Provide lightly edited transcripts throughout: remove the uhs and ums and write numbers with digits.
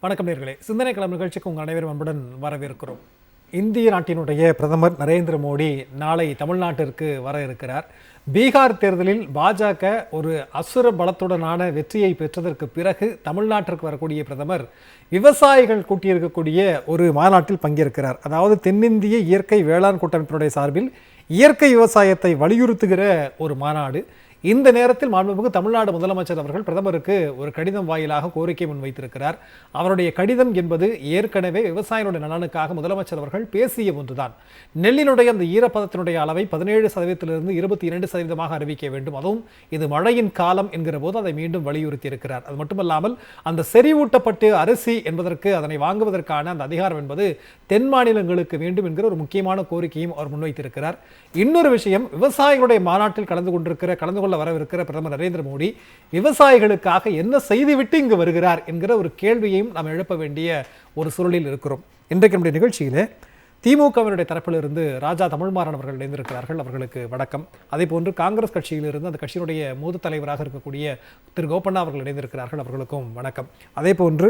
வணக்கம் நேயர்களே, சிந்தனை களம் நிகழ்ச்சிக்கு உங்கள் அனைவரும் அன்புடன் வரவேற்கிறோம். இந்திய நாட்டினுடைய பிரதமர் நரேந்திர மோடி நாளை தமிழ்நாட்டிற்கு வர இருக்கிறார். பீகார் தேர்தலில் பாஜக ஒரு அசுர பலத்துடனான வெற்றியை பெற்றதற்கு பிறகு தமிழ்நாட்டிற்கு வரக்கூடிய பிரதமர் விவசாயிகள் கூட்டியிருக்கக்கூடிய ஒரு மாநாட்டில் பங்கேற்கிறார். அதாவது தென்னிந்திய இயற்கை வேளாண் கூட்டமைப்பினுடைய சார்பில் இயற்கை விவசாயத்தை வலியுறுத்துகிற ஒரு மாநாடு. இந்த நேரத்தில் மாண்புமிகு தமிழ்நாடு முதலமைச்சர் அவர்கள் பிரதமருக்கு ஒரு கடிதம் வாயிலாக கோரிக்கை முன்வைத்திருக்கிறார். அவருடைய கடிதம் என்பது ஏற்கனவே விவசாயிகளுடைய நலனுக்காக முதலமைச்சர் அவர்கள் பேசிய ஒன்றுதான். நெல்லினுடைய அந்த ஈரப்பதத்தினுடைய அளவை 17% 22% அறிவிக்க வேண்டும், அதுவும் இது மழையின் காலம் என்கிற போது அதை மீண்டும் வலியுறுத்தி இருக்கிறார். அது மட்டுமல்லாமல் அந்த செறிவூட்டப்பட்டு அரிசி என்பதற்கு அதனை வாங்குவதற்கான அந்த அதிகாரம் என்பது தென் மாநிலங்களுக்கு வேண்டும் என்கிற ஒரு முக்கியமான கோரிக்கையும் அவர் முன்வைத்திருக்கிறார். இன்னொரு விஷயம், விவசாயிகளுடைய மாநாட்டில் கலந்து கொள்ள வரவிருக்கிற பிரதமர் நரேந்திர மோடி விவசாயிகளுக்காக என்ன செய்துவிட்டு இங்கு வருகிறார் என்கிற ஒரு கேள்வியையும் நாம் எழுப்ப வேண்டிய ஒரு சூழலில் இருக்கிறோம். இன்றைக்கு நம்முடைய நிகழ்ச்சியிலே திமுகவினுடைய தரப்பிலிருந்து ராஜா தமிழ்மாறன் அவர்கள் இணைந்திருக்கிறார்கள். அவர்களுக்கு வணக்கம். அதே போன்று காங்கிரஸ் கட்சியிலிருந்து அந்த கட்சியினுடைய மூத்த தலைவராக இருக்கக்கூடிய திரு கோபண்ணா அவர்கள் இணைந்திருக்கிறார்கள். அவர்களுக்கும் வணக்கம். அதே போன்று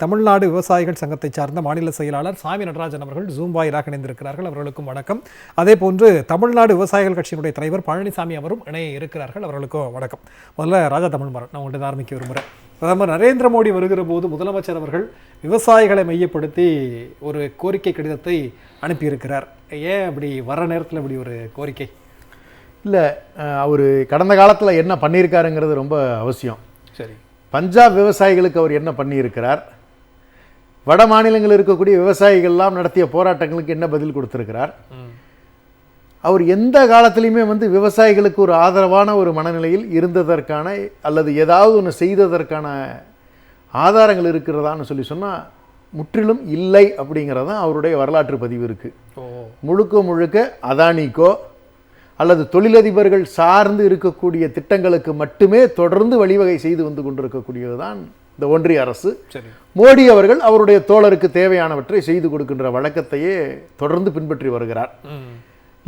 தமிழ்நாடு விவசாயிகள் சங்கத்தை சார்ந்த மாநில செயலாளர் சாமி நடராஜன் அவர்கள் ஜூம் வாயிலாக இணைந்திருக்கிறார்கள். அவர்களுக்கும் வணக்கம். அதே போன்று தமிழ்நாடு விவசாயிகள் கட்சியினுடைய தலைவர் பழனிசாமி அவரும் இணைய இருக்கிறார்கள். அவர்களுக்கும் வணக்கம். முதல்ல ராஜா தமிழ்மாறன், நான் உங்கள்கிட்ட ஆரம்பிக்க விரும்புகிறேன். பிரதமர் நரேந்திர மோடி வருகிற போது முதலமைச்சர் அவர்கள் விவசாயிகளை மையப்படுத்தி ஒரு கோரிக்கை கடிதத்தை அனுப்பியிருக்கிறார். ஏன் அப்படி வர நேரத்தில் இப்படி ஒரு கோரிக்கை? இல்லை, அவர் கடந்த காலத்தில் என்ன பண்ணியிருக்காருங்கிறது ரொம்ப அவசியம். சரி, பஞ்சாப் விவசாயிகளுக்கு அவர் என்ன பண்ணியிருக்கிறார், வட மாநிலங்களில் இருக்கக்கூடிய விவசாயிகள்லாம் நடத்திய போராட்டங்களுக்கு என்ன பதில் கொடுத்திருக்கிறார், அவர் எந்த காலத்திலையுமே விவசாயிகளுக்கு ஒரு ஆதரவான ஒரு மனநிலையில் இருந்ததற்கான அல்லது ஏதாவது ஒன்று செய்ததற்கான ஆதாரங்கள் இருக்கிறதான்னு சொன்னால் முற்றிலும் இல்லை அப்படிங்கிறது தான் அவருடைய வரலாற்று பதிவு இருக்குது. முழுக்க அதானிக்கோ அல்லது தொழிலதிபர்கள் சார்ந்து இருக்கக்கூடிய திட்டங்களுக்கு மட்டுமே தொடர்ந்து வழிவகை செய்து வந்து கொண்டிருக்கக்கூடியது தான் இந்த ஒன்றிய அரசு. மோடி அவர்கள் அவருடைய தோழருக்கு தேவையானவற்றை செய்து கொடுக்கின்ற வழக்கத்தையே தொடர்ந்து பின்பற்றி வருகிறார்.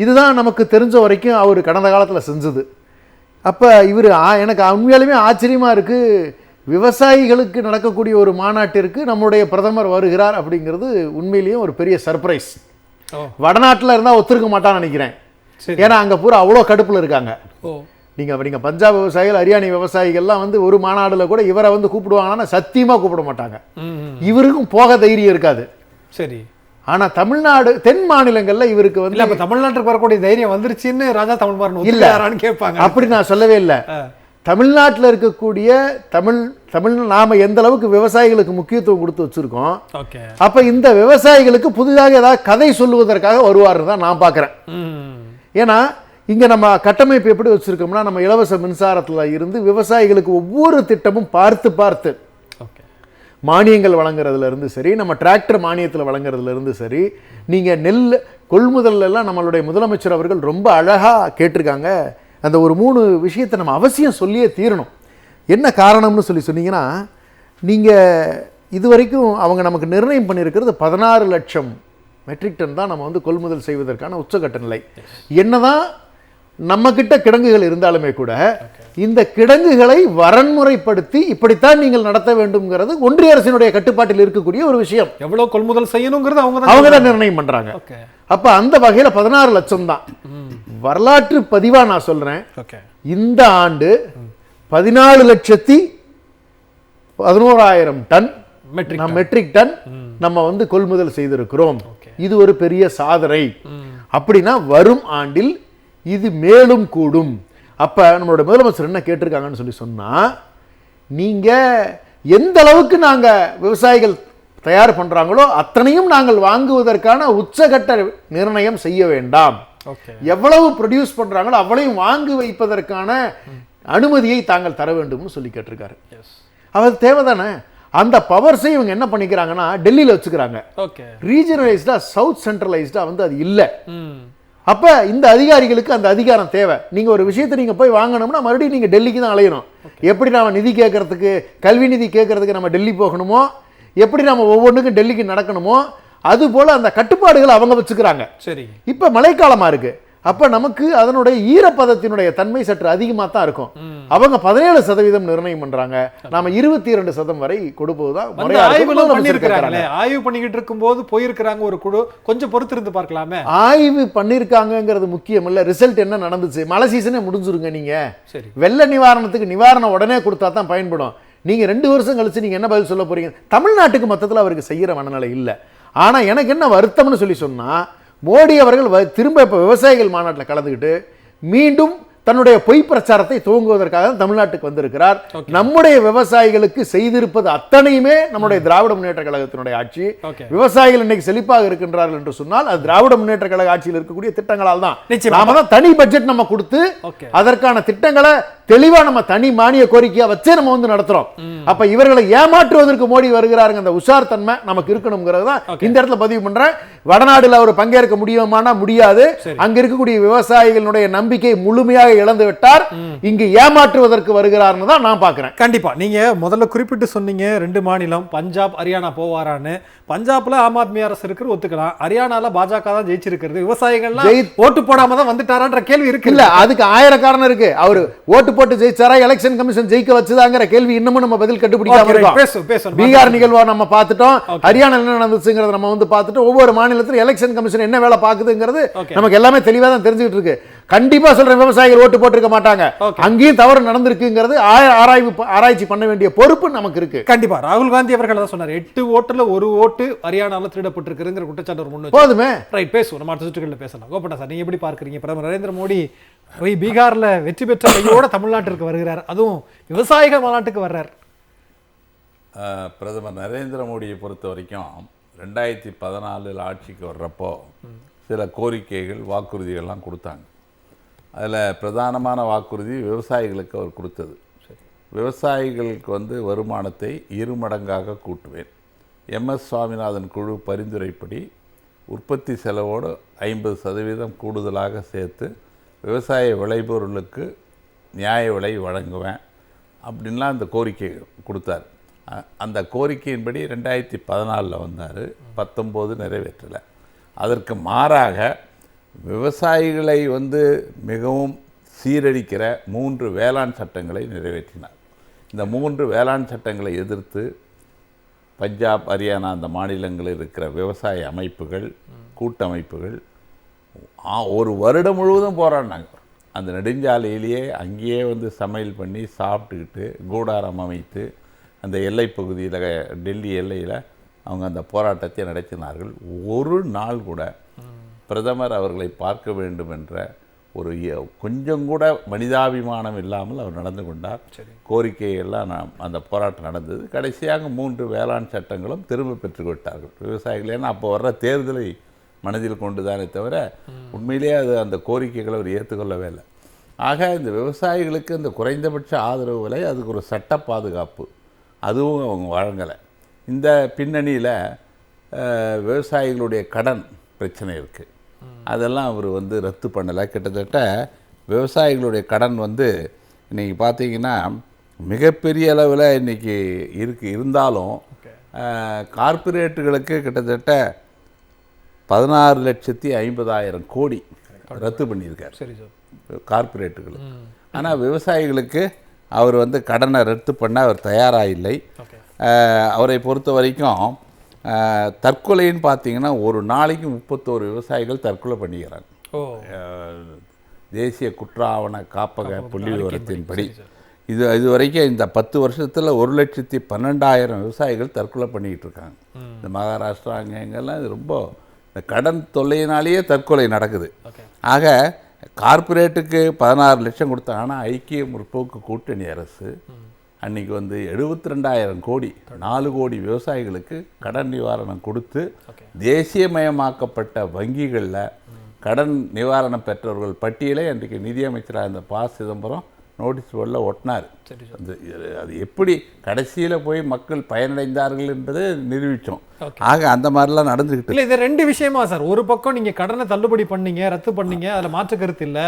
இதுதான் நமக்கு தெரிஞ்ச வரைக்கும் அவர் கடந்த காலத்தில் செஞ்சது. அப்போ இவர் எனக்கு உண்மையாலுமே ஆச்சரியமாக இருக்குது, விவசாயிகளுக்கு நடக்கக்கூடிய ஒரு மாநாட்டிற்கு நம்முடைய பிரதமர் வருகிறார் அப்படிங்கிறது உண்மையிலேயும் ஒரு பெரிய சர்ப்ரைஸ். வடநாட்டில் இருந்தால் ஒத்துருக்க மாட்டான்னு நினைக்கிறேன். ஏன்னா அங்கே பூரா அவ்வளோ கடுப்பில் இருக்காங்க. நீங்கள் பஞ்சாப் விவசாயிகள், ஹரியானா விவசாயிகள்லாம் ஒரு மாநாடுல கூட இவரை கூப்பிடுவாங்கன்னா சத்தியமாக கூப்பிட மாட்டாங்க. இவருக்கும் போக தைரியம் இருக்காது. சரி, ஆனா தமிழ்நாடு தென் மாநிலங்கள்ல இவருக்கு தமிழ்நாட்டுக்கு வரக்கூடிய தைரியம் வந்துருச்சுன்னு ராஜா தமிழ்மாறன் இல்ல கேட்பாங்க. அப்படி நான் சொல்லவே இல்லை. தமிழ்நாட்டில் இருக்கக்கூடிய தமிழ் நாம எந்த அளவுக்கு விவசாயிகளுக்கு முக்கியத்துவம் கொடுத்து வச்சிருக்கோம், அப்ப இந்த விவசாயிகளுக்கு புதிதாக ஏதாவது கதை சொல்லுவதற்காக வருவாருன்னு தான் நான் பாக்குறேன். ஏன்னா இங்க நம்ம கட்டமைப்பு எப்படி வச்சிருக்கோம்னா, நம்ம இலவச மின்சாரத்துல இருந்து விவசாயிகளுக்கு ஒவ்வொரு திட்டமும் பார்த்து மானியங்கள் வழங்குறதுல இருந்து சரி, நம்ம டிராக்டர் மானியத்தில் வழங்குறதுல இருந்து சரி, நீங்க நெல் கொள்முதல்ல எல்லாம் நம்மளுடைய முதலமைச்சர் அவர்கள் ரொம்ப அழகா கேட்டிருக்காங்க. அந்த ஒரு 3 விஷயத்தை நம்ம அவசியம் சொல்லியே தீரணும். என்ன காரணம்னு சொன்னீங்கன்னா, நீங்க இதுவரைக்கும் அவங்க நமக்கு நிர்ணயம் பண்ணியிருக்கிறது 16 லட்சம் மெட்ரிக் டன் தான் நம்ம கொள்முதல் செய்வதற்கான உச்சகட்ட நிலை. என்னதான் நம்ம கிட்ட கிடங்குகள் இருந்தாலுமே கூட இந்த கிடங்குகளை வரன்முறைப்படுத்தி இப்படித்தான் நீங்கள் நடத்த வேண்டும்ங்கிறது ஒன்றிய அரசினுடைய கட்டுப்பாட்டில் இருக்கக்கூடிய ஒரு விஷயம். எவ்வளவு கொள்முதல் செய்யணுங்கிறது அவங்க தான் நிர்ணயம் பண்றாங்க. அப்ப அந்த வகையில 16 லட்சம் தான். வரலாற்று பதிவா நான் சொல்றேன், இந்த ஆண்டு 14,11,000 டன் மெட்ரிக் டன் நம்ம கொள்முதல் செய்திருக்கிறோம். இது ஒரு பெரிய சாதனை. அப்படின்னா வரும் ஆண்டில் இது மேலும் கூடும். அப்ப நம்மளோட முதலமைச்சர் என்ன கேட்டிருக்காங்கன்னு சொன்னா, நீங்க எந்த அளவுக்கு நாங்க விவசாயிகள் தயார் பண்றாங்களோ அத்தனையும் நாங்கள் வாங்குவதற்கான உச்சகட்ட நிர்ணயம் செய்ய வேண்டாம். எவ்வளவு ப்ரொடியூஸ் பண்றாங்களோ அவ்வளவையும் வாங்கி வைப்பதற்கான அனுமதியை தாங்கள் தர வேண்டும் சொல்லி கேட்டிருக்காரு. அவர் தேவைதானே. அந்த பவர்ஸை இவங்க என்ன பண்ணிக்கிறாங்கன்னா டெல்லியில வச்சுக்கிறாங்க. ரீஜனலைஸ்டா சவுத் சென்ட்ரலைஸ்டா அது இல்ல. அப்ப இந்த அதிகாரிகளுக்கு அந்த அதிகாரம் தேவை. நீங்க ஒரு விஷயத்தை நீங்க போய் வாங்கணும்னா மறுபடியும் நீங்க டெல்லிக்கு தான் அலையணும். எப்படி நாம நிதி கேட்கறதுக்கு, கல்வி நிதி கேட்கறதுக்கு நம்ம டெல்லி போகணுமோ, எப்படி நம்ம ஒவ்வொன்றுக்கும் டெல்லிக்கு நடக்கணுமோ, அது போல அந்த கட்டுப்பாடுகளை அவங்க வச்சுக்கிறாங்க. சரி, இப்ப மழைக்காலமா இருக்கு. அப்ப நமக்கு அதனுடைய ஈரப்பதத்தினுடைய தன்மை சற்று அதிகமா தான் இருக்கும். அவங்க 17% நிர்ணயம் பண்றாங்க, நாம 22% வரை கொடுப்பதுதான் முறையா பண்ணிருக்காங்க. ஆய்வு பண்ணிக்கிட்டு இருக்கும்போது போயிருக்கிறாங்க ஒரு குழு, கொஞ்சம் பொறுத்திருந்து பார்க்கலாமே. ஆய்வு பண்ணிருக்காங்கிறது முக்கியம் இல்ல, ரிசல்ட் என்ன நடந்துச்சு. மழை சீசனே முடிஞ்சிருங்க. நீங்க வெள்ள நிவாரணத்துக்கு நிவாரணம் உடனே கொடுத்தா தான் பயன்படும். நீங்க 2 வருஷம் கழிச்சு நீங்க என்ன பதில் சொல்ல போறீங்க? தமிழ்நாட்டுக்கு மொத்தத்தில் அவருக்கு செய்யற மனநிலை இல்லை. ஆனா எனக்கு என்ன வருத்தம்னு சொல்லி சொன்னா, மோடி அவர்கள் திரும்ப இப்ப விவசாயிகள் மாநாட்டில் கலந்துக்கிட்டு மீண்டும் தன்னுடைய பொய் பிரச்சாரத்தை துவங்குவதற்காக தமிழ்நாட்டுக்கு வந்திருக்கிறார். நம்முடைய விவசாயிகளுக்கு செய்திருப்பது அத்தனையுமே நம்முடைய திராவிட முன்னேற்ற கழகத்தினுடைய ஆட்சி. விவசாயிகள் இன்னைக்கு செழிப்பாக இருக்கின்றார்கள் என்று சொன்னால் அது திராவிட முன்னேற்ற கழக ஆட்சியில் இருக்கக்கூடிய திட்டங்களால் தான். நாம தான் தனி பட்ஜெட் நம்ம கொடுத்து அதற்கான திட்டங்களை தெளிவா நம்ம தனி மானிய கோரிக்கையா வச்சே நம்ம வந்து நடத்துறோம். அப்ப இவர்களை ஏமாற்றுவதற்கு மோடி வருகிறாருங்க. அந்த உஷார் தன்மை நமக்கு இருக்கணும்ங்கிறது தான் இந்த இடத்துல பதிவு பண்றேன். வடநாடுல அவர் பங்கேற்க முடியுமானா முடியாது. அங்க இருக்கக்கூடிய விவசாயிகளுடைய நம்பிக்கை முழுமையாக இழந்து விட்டார். இங்கு ஏமாற்றுவதற்கு வருகிறார்னு தான் நான் பார்க்கிறேன். கண்டிப்பா நீங்க முதல்ல குறிப்பிட்டு சொன்னீங்க 2 மாநிலம் பஞ்சாப் ஹரியானா போவாரான்னு. பஞ்சாப்ல ஆம் ஆத்மி அரசு இருக்கிறது ஒத்துக்கலாம், ஹரியானால பாஜக தான் ஜெயிச்சிருக்கிறது, விவசாயிகள்லாம் ஓட்டு போடாம தான் வந்துட்டாரான்ற கேள்வி இருக்கு. இல்ல அதுக்கு 1000 காரணம் இருக்கு. அவரு ஓட்டு போட்டு ஜெயிச்சாரா, எலெக்ஷன் கமிஷன் ஜெயிக்க வச்சதாங்கிற கேள்வி இன்னமும் நம்ம பதில் கண்டுபிடிக்காம இருக்கோம். பீகார் நிகழ்வா நம்ம பார்த்துட்டோம், ஹரியானா என்ன நடந்துச்சுங்கிறத நம்ம வந்து பார்த்துட்டு ஒவ்வொரு மாநிலத்திலும் எலெக்ஷன் கமிஷன் என்ன வேலை பார்க்குதுங்கிறது நமக்கு எல்லாமே தெளிவா தான் தெரிஞ்சுக்கிட்டு இருக்கு. கண்டிப்பா சொல்றேன், விவசாயிகள் ஓட்டு போட்டிருக்க மாட்டாங்க. அங்கேயும் தவறு நடந்திருக்குங்கிறது ஆராய்ச்சி பண்ண வேண்டிய பொறுப்பு நமக்கு இருக்கு. கண்டிப்பா ராகுல் காந்தி அவர்கள் தான் சொன்னார், 8 ஓட்டுல 1 ஓட்டு ஹரியானால திருடப்பட்டிருக்குங்கிற குற்றச்சாட்டு முன் போதுமே. ரைட், பேசுவோம், நம்ம அடுத்த சுற்றுகளில் பேசலாம். கோபண்ணா சார், நீங்க எப்படி பார்க்குறீங்க? பிரதமர் நரேந்திர மோடி பீகார்ல வெற்றி பெற்ற கையோட தமிழ்நாட்டிற்கு வருகிறார், அதுவும் விவசாயிகள் மாநாட்டுக்கு வர்றார். பிரதமர் நரேந்திர மோடியை பொறுத்த வரைக்கும் 2014 ஆட்சிக்கு வர்றப்போ சில கோரிக்கைகள் வாக்குறுதிகள்லாம் கொடுத்தாங்க. அதில் பிரதானமான வாக்குறுதி விவசாயிகளுக்கு அவர் கொடுத்தது. விவசாயிகளுக்கு வந்து வருமானத்தை 2 மடங்காக கூட்டுவேன். எம்எஸ் சுவாமிநாதன் குழு பரிந்துரைப்படி உற்பத்தி செலவோடு 50% கூடுதலாக சேர்த்து விவசாய விளைபொருளுக்கு நியாய விலை வழங்குவேன் அப்படின்லாம் அந்த கோரிக்கை கொடுத்தார். அந்த கோரிக்கையின்படி 2014 வந்தார், 19 நிறைவேற்றலை. அதற்கு மாறாக விவசாயிகளை வந்து மிகவும் சீரழிக்கிற 3 வேளாண் சட்டங்களை நிறைவேற்றினார். இந்த 3 வேளாண் சட்டங்களை எதிர்த்து பஞ்சாப் ஹரியானா அந்த மாநிலங்களில் இருக்கிற விவசாய அமைப்புகள் கூட்டமைப்புகள் 1 வருடம் முழுவதும் போராடினாங்க. அந்த நெடுஞ்சாலையிலேயே அங்கேயே வந்து சமையல் பண்ணி சாப்பிட்டுக்கிட்டு கூடாரம் அமைத்து அந்த எல்லை பகுதியில் டெல்லி எல்லையில் அவங்க அந்த போராட்டத்தை நடத்தினார்கள். ஒரு நாள் கூட பிரதமர் அவர்களை பார்க்க வேண்டும் என்ற ஒரு கொஞ்சம் கூட மனிதாபிமானம் இல்லாமல் அவர் நடந்து கொண்டார். கோரிக்கையெல்லாம் அந்த போராட்டம் நடந்தது. கடைசியாக 3 வேளாண் சட்டங்களும் திரும்ப பெற்றுவிட்டார்கள் விவசாயிகள். ஏன்னா அப்போ வர்ற தேர்தலை மனதில் கொண்டு தானே தவிர உண்மையிலேயே அது அந்த கோரிக்கைகளை அவர் ஏற்றுக்கொள்ளவே இல்லை. ஆக இந்த விவசாயிகளுக்கு இந்த குறைந்தபட்ச ஆதரவு விலை, அதுக்கு ஒரு சட்ட பாதுகாப்பு அதுவும் அவங்க வழங்கலை. இந்த பின்னணியில் விவசாயிகளுடைய கடன் பிரச்சனை இருக்குது, அதெல்லாம் அவர் வந்து ரத்து பண்ணலை. கிட்டத்தட்ட விவசாயிகளுடைய கடன் வந்து இன்றைக்கி பார்த்தீங்கன்னா மிகப்பெரிய அளவில் இன்றைக்கி இருந்தாலும் கார்ப்பரேட்டுகளுக்கு கிட்டத்தட்ட 16,50,000 கோடி ரத்து பண்ணியிருக்கார் கார்ப்பரேட்டுகளுக்கு. ஆனால் விவசாயிகளுக்கு அவர் வந்து கடனை ரத்து பண்ண அவர் தயாராக இல்லை. அவரை பொறுத்த வரைக்கும் தற்கொலைன்னு பார்த்தீங்கன்னா ஒரு நாளைக்கு 31 விவசாயிகள் தற்கொலை பண்ணிக்கிறாங்க. தேசிய குற்ற ஆவண காப்பக புள்ளி விவரத்தின்படி இது வரைக்கும் இந்த 10 வருஷத்தில் 1,12,000 விவசாயிகள் தற்கொலை பண்ணிக்கிட்டு இருக்காங்க. இந்த மகாராஷ்டிரா அங்கெல்லாம் இது ரொம்ப இந்த கடன் தொல்லையினாலேயே தற்கொலை நடக்குது. ஆக கார்ப்பரேட்டுக்கு 16 லட்சம் கொடுத்தாங்க. ஆனால் ஐக்கிய முற்போக்கு கூட்டணி அரசு அன்றைக்கி வந்து 72,000 கோடி 4 கோடி விவசாயிகளுக்கு கடன் நிவாரணம் கொடுத்து தேசியமயமாக்கப்பட்ட வங்கிகளில் கடன் நிவாரணம் பெற்றவர்கள் பட்டியலை அன்றைக்கு நிதியமைச்சராக இந்த ப. சிதம்பரம் நோட்டீஸ் போர்டில் ஒட்டினார். அது எப்படி கடைசியில் போய் மக்கள் பயனடைந்தார்கள் என்பதை நிரூபித்தோம். ஆக அந்த மாதிரிலாம் நடந்துக்கிட்டு இல்லை. இது 2 விஷயமா சார். ஒரு பக்கம் நீங்கள் கடனை தள்ளுபடி பண்ணீங்க, ரத்து பண்ணீங்க, அதில் மாற்று கருத்து இல்லை.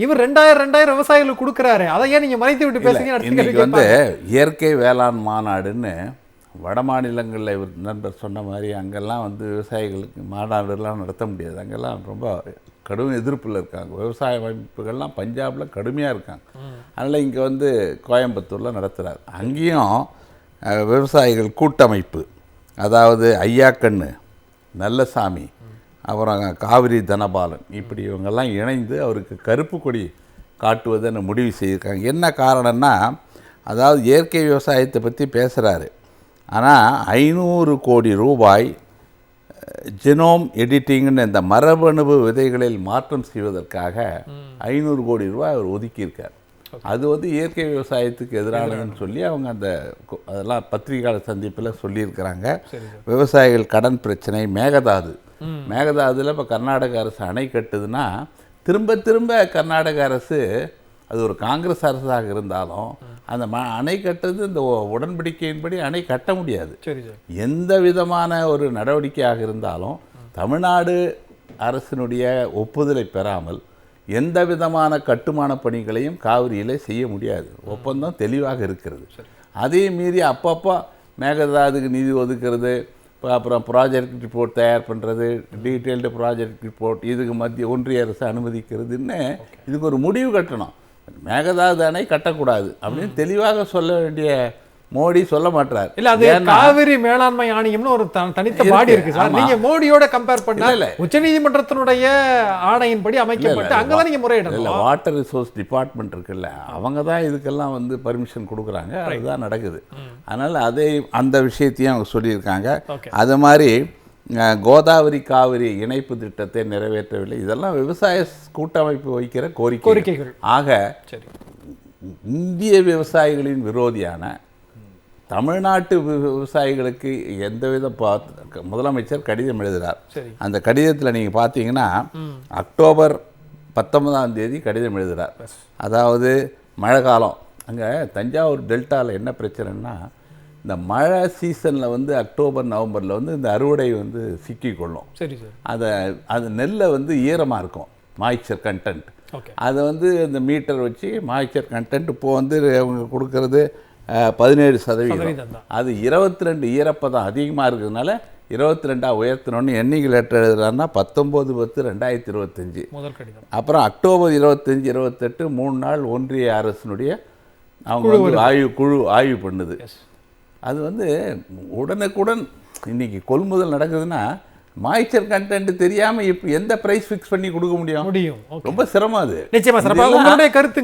இவர் 2000 விவசாயிகளுக்கு கொடுக்குறாரு, அதை ஏன் நீங்கள் மறைத்து விட்டு பேசுங்க? இன்னைக்கு வந்து இயற்கை வேளாண் மாநாடுன்னு வட மாநிலங்களில் இவர் நண்பர் சொன்ன மாதிரி அங்கெல்லாம் வந்து விவசாயிகளுக்கு மாநாடுலாம் நடத்த முடியாது. அங்கெல்லாம் ரொம்ப கடும் எதிர்ப்பில் இருக்காங்க. விவசாய அமைப்புகள்லாம் பஞ்சாபில் கடுமையாக இருக்காங்க. அதனால் இங்கே வந்து கோயம்புத்தூரில் நடத்துகிறார். அங்கேயும் விவசாயிகள் கூட்டமைப்பு, அதாவது ஐயாக்கண்ணு, நல்லசாமி, அப்புறம் காவிரி தனபாலன், இப்படி இவங்கெல்லாம் இணைந்து அவருக்கு கருப்பு கொடி காட்டுவதை முடிவு செய்திருக்காங்க. என்ன காரணம்னா, அதாவது இயற்கை விவசாயத்தை பற்றி பேசுகிறாரு, ஆனால் 500 கோடி ரூபாய் ஜெனோம் எடிட்டிங்னு இந்த மரபணு விதைகளில் மாற்றம் செய்வதற்காக 500 கோடி ரூபாய் அவர் ஒதுக்கியிருக்கார். அது வந்து இயற்கை விவசாயத்துக்கு எதிரானதுன்னு சொல்லி அவங்க அதெல்லாம் பத்திரிகையாளர் சந்திப்பில் சொல்லியிருக்கிறாங்க. விவசாயிகள் கடன் பிரச்சனை, மேகதாதுல இப்போ கர்நாடக அரசு அணை கட்டுதுன்னா திரும்ப திரும்ப கர்நாடக அரசு, அது ஒரு காங்கிரஸ் அரசாக இருந்தாலும் அந்த அணை கட்டுறது இந்த உடன்படிக்கையின்படி அணை கட்ட முடியாது. எந்த விதமான ஒரு நடவடிக்கையாக இருந்தாலும் தமிழ்நாடு அரசினுடைய ஒப்புதலை பெறாமல் எந்த விதமான கட்டுமான பணிகளையும் காவிரியில் செய்ய முடியாது. ஒப்பந்தம் தெளிவாக இருக்கிறது. அதே மீறி அப்பப்போ மேகதாதுக்கு நிதி ஒதுக்கிறது, அப்புறம் ப்ராஜெக்ட் ரிப்போர்ட் தயார் பண்ணுறது, டீட்டெயில்டு ப்ராஜெக்ட் ரிப்போர்ட், இதுக்கு மத்திய ஒன்றிய அரசு அனுமதிக்கிறதுன்னு இதுக்கு ஒரு முடிவு கட்டணும். மேகதாது அணை கட்டக்கூடாது அப்படின்னு தெளிவாக சொல்ல வேண்டிய மோடி சொல்ல மாட்டார். இல்ல, அது காவிரி மேலாண்மை ஆணையம்னு ஒரு தனித்த பாடி இருக்கு சார். நீங்க மோடியோட கம்பேர் பண்ணல, உச்சநீதிமன்றத்தினுடைய ஆணையின்படி அமைக்கப்பட்டு அங்கதான் நீங்க முறையிடணும். இல்ல, வாட்டர் ரிசோர்ஸ் டிபார்ட்மெண்ட் இருக்குல்ல, அவங்க தான் இதுக்கெல்லாம் வந்து பர்மிஷன் கொடுக்குறாங்க. அதுதான் நடக்குது. அதனால அந்த விஷயத்தையும் அவங்க சொல்லியிருக்காங்க. அது மாதிரி கோதாவரி காவிரி இணைப்பு திட்டத்தை நிறைவேற்றவில்லை. இதெல்லாம் விவசாய கூட்டமைப்பு வைக்கிற கோரிக்கைகள். ஆக இந்திய விவசாயிகளின் விரோதியான தமிழ்நாட்டு விவசாயிகளுக்கு எந்தவித முதலமைச்சர் கடிதம் எழுதுகிறார். அந்த கடிதத்தில் நீங்கள் பார்த்தீங்கன்னா அக்டோபர் 19ஆம் தேதி கடிதம் எழுதுகிறார். அதாவது மழை காலம், அங்கே தஞ்சாவூர் டெல்டாவில் என்ன பிரச்சனைன்னா, இந்த மழை சீசனில் வந்து அக்டோபர் நவம்பரில் வந்து இந்த அறுவடை வந்து சிக்கிக்கொள்ளும். அது நெல்லை வந்து ஈரமாக இருக்கும், மாய்ச்சர் கண்டென்ட். அதை வந்து இந்த மீட்டர் வச்சு மாய்ச்சர் கண்டென்ட் இப்போ வந்து அவங்க கொடுக்கறது 17%. அது 22 ஈரப்பதம் அதிகமாக இருக்கிறதுனால 22 உயர்த்தணும்னு என்னைக்கு லெட்டர் எழுதுறாருன்னா 19/10/2025. அப்புறம் அக்டோபர் 25, 28 3 நாள் ஒன்றிய அரசினுடைய அவங்க வந்து குழு ஆய்வு பண்ணுது. அது வந்து உடனுக்குடன் இன்னைக்கு கொள்முதல் நடக்குதுன்னா மாய்ச்சர் கண்டென்ட் தெரியாம இப்ப எந்த பிரைஸ் ஃபிக்ஸ் பண்ணி கொடுக்க முடியும்? ரொம்ப சிரமம். அது நிச்சயமா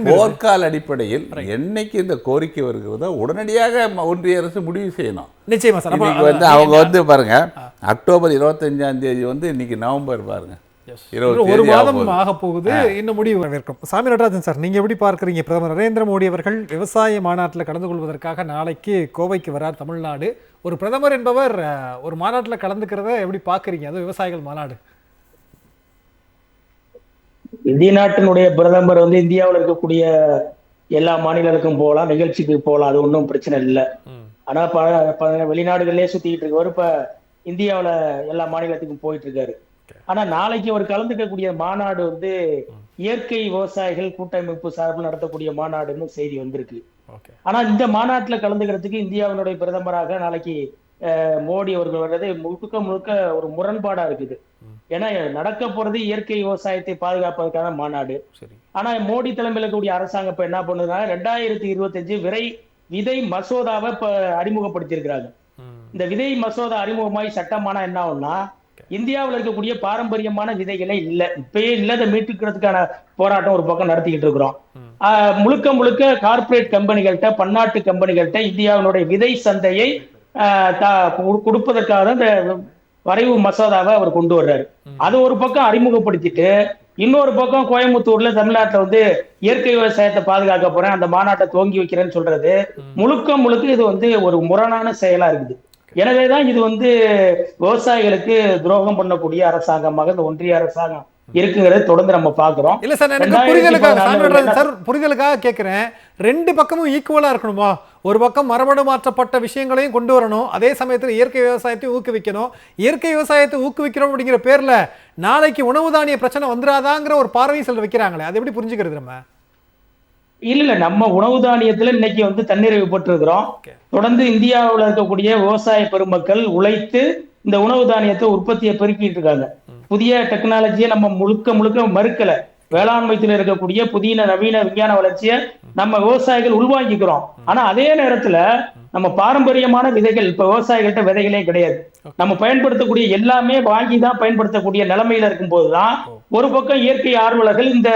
போர்க்கால அடிப்படையில் என்னைக்கு இந்த கோரிக்கை வருகிறதோ உடனடியாக ஒன்றிய அரசு முடிவு செய்யணும். நிச்சயமா சார். வந்து அவங்க வந்து பாருங்க, அக்டோபர் 25ஆம் தேதி வந்து இன்னைக்கு நவம்பர் பாருங்க, ஒரு மாதம் ஆக போகுது, இன்னும் முடிவு இருக்கும். சாமி நடராஜன் சார், நீங்க எப்படி பார்க்குறீங்க? பிரதமர் நரேந்திர மோடி அவர்கள் விவசாய மாநாட்டில் கலந்து கொள்வதற்காக நாளைக்கு கோவைக்கு வரார் தமிழ்நாடு. ஒரு பிரதமர் என்பவர் ஒரு மாநாட்டில் கலந்துக்கிறத எப்படி பார்க்குறீங்க? அது விவசாயிகள் மாநாடு. இந்திய நாட்டினுடைய பிரதமர் வந்து இந்தியாவில் இருக்கக்கூடிய எல்லா மாநிலங்களுக்கும் போகலாம், நிகழ்ச்சிக்கு போகலாம், அது ஒன்றும் பிரச்சனை இல்லை. ஆனா வெளிநாடுகளிலே சுத்திக்கிட்டு இருக்கவர் இப்ப இந்தியாவில் எல்லா மாநிலத்துக்கும் போயிட்டு இருக்காரு. ஆனா நாளைக்கு அவர் கலந்துக்கக்கூடிய மாநாடு வந்து இயற்கை விவசாயிகள் கூட்டமைப்பு சார்பில் நடத்தக்கூடிய மாநாடுன்னு செய்தி வந்திருக்கு. ஆனா இந்த மாநாட்டுல கலந்துக்கிறதுக்கு இந்தியாவினுடைய பிரதமராக நாளைக்கு மோடி அவர்கள் வர்றது முழுக்க ஒரு முரண்பாடா இருக்குது. ஏன்னா நடக்க போறது இயற்கை விவசாயத்தை பாதுகாப்பதற்கான மாநாடு. ஆனா மோடி தலைமையில கூடிய அரசாங்கம் இப்ப என்ன பண்ணுதுன்னா 2025 விதை மசோதாவை இப்ப அறிமுகப்படுத்தி இருக்கிறாங்க. இந்த விதை மசோதா அறிமுகமாய் சட்டமானா என்ன ஆகும்னா, இந்தியாவில் இருக்கக்கூடிய பாரம்பரியமான விதைகளே இல்லை, இப்பயே இல்லாத மீட்டுக்கிறதுக்கான போராட்டம் ஒரு பக்கம் நடத்திக்கிட்டு இருக்கிறோம். முழுக்க கார்பரேட் கம்பெனிகள்கிட்ட, பன்னாட்டு கம்பெனிகள்கிட்ட இந்தியாவினுடைய விதை சந்தையை கொடுப்பதற்காக தான் இந்த வரைவு மசோதாவை அவர் கொண்டு வர்றாரு. அது ஒரு பக்கம் அறிமுகப்படுத்திட்டு, இன்னொரு பக்கம் கோயம்புத்தூர்ல தமிழ்நாட்டில் வந்து இயற்கை விவசாயத்தை பாதுகாக்க போறேன், அந்த மாநாட்டை துவங்கி வைக்கிறேன்னு சொல்றது முழுக்க இது வந்து ஒரு முரணான செயலா இருக்குது. எனவேதான் இது வந்து விவசாயிகளுக்கு துரோகம் பண்ணக்கூடிய அரசாங்கமாக இந்த ஒன்றிய அரசாங்கம் இருக்குங்கிறது தொடர்ந்து நம்ம பாக்குறோம். இல்ல சார், எனக்கு புரிதலுக்காக கேட்கிறேன். ரெண்டு பக்கமும் ஈக்குவலா இருக்கணுமா? ஒரு பக்கம் மரபணு மாற்றப்பட்ட விஷயங்களையும் கொண்டு வரணும், அதே சமயத்தில் இயற்கை விவசாயத்தையும் ஊக்குவிக்கணும். இயற்கை விவசாயத்தை ஊக்குவிக்கிறோம் அப்படிங்கிற பேர்ல நாளைக்கு உணவு தானிய பிரச்சனை வந்துடாதாங்கிற ஒரு பார்வையும் சிலர் வைக்கிறாங்களே, அது எப்படி புரிஞ்சுக்கிறது நம்ம? இல்ல நம்ம உணவு தானியத்துல இன்னைக்கு வந்து தன்னிறைவு பெற்றிருக்கிறோம். Okay. தொடர்ந்து இந்தியாவுல இருக்கக்கூடிய விவசாய பெருமக்கள் உழைத்து இந்த உணவு தானியத்தை உற்பத்தியை பெருக்கிட்டு இருக்காங்க. புதிய டெக்னாலஜியை நம்ம முழுக்க முழுக்க மறுக்கல. வேளாண்மைத்துல இருக்கக்கூடிய புதிய நவீன விஞ்ஞான வளர்ச்சியை நம்ம விவசாயிகள் உள்வாங்கிக்கிறோம். ஆனா அதே நேரத்துல நம்ம பாரம்பரியமான விதைகள் இப்ப விவசாயிகள்கிட்ட விதைகளே கிடையாது. நம்ம பயன்படுத்தக்கூடிய எல்லாமே வாங்கி தான் பயன்படுத்தக்கூடிய நிலைமையில இருக்கும் போதுதான் ஒரு பக்கம் இயற்கை ஆர்வலர்கள் இந்த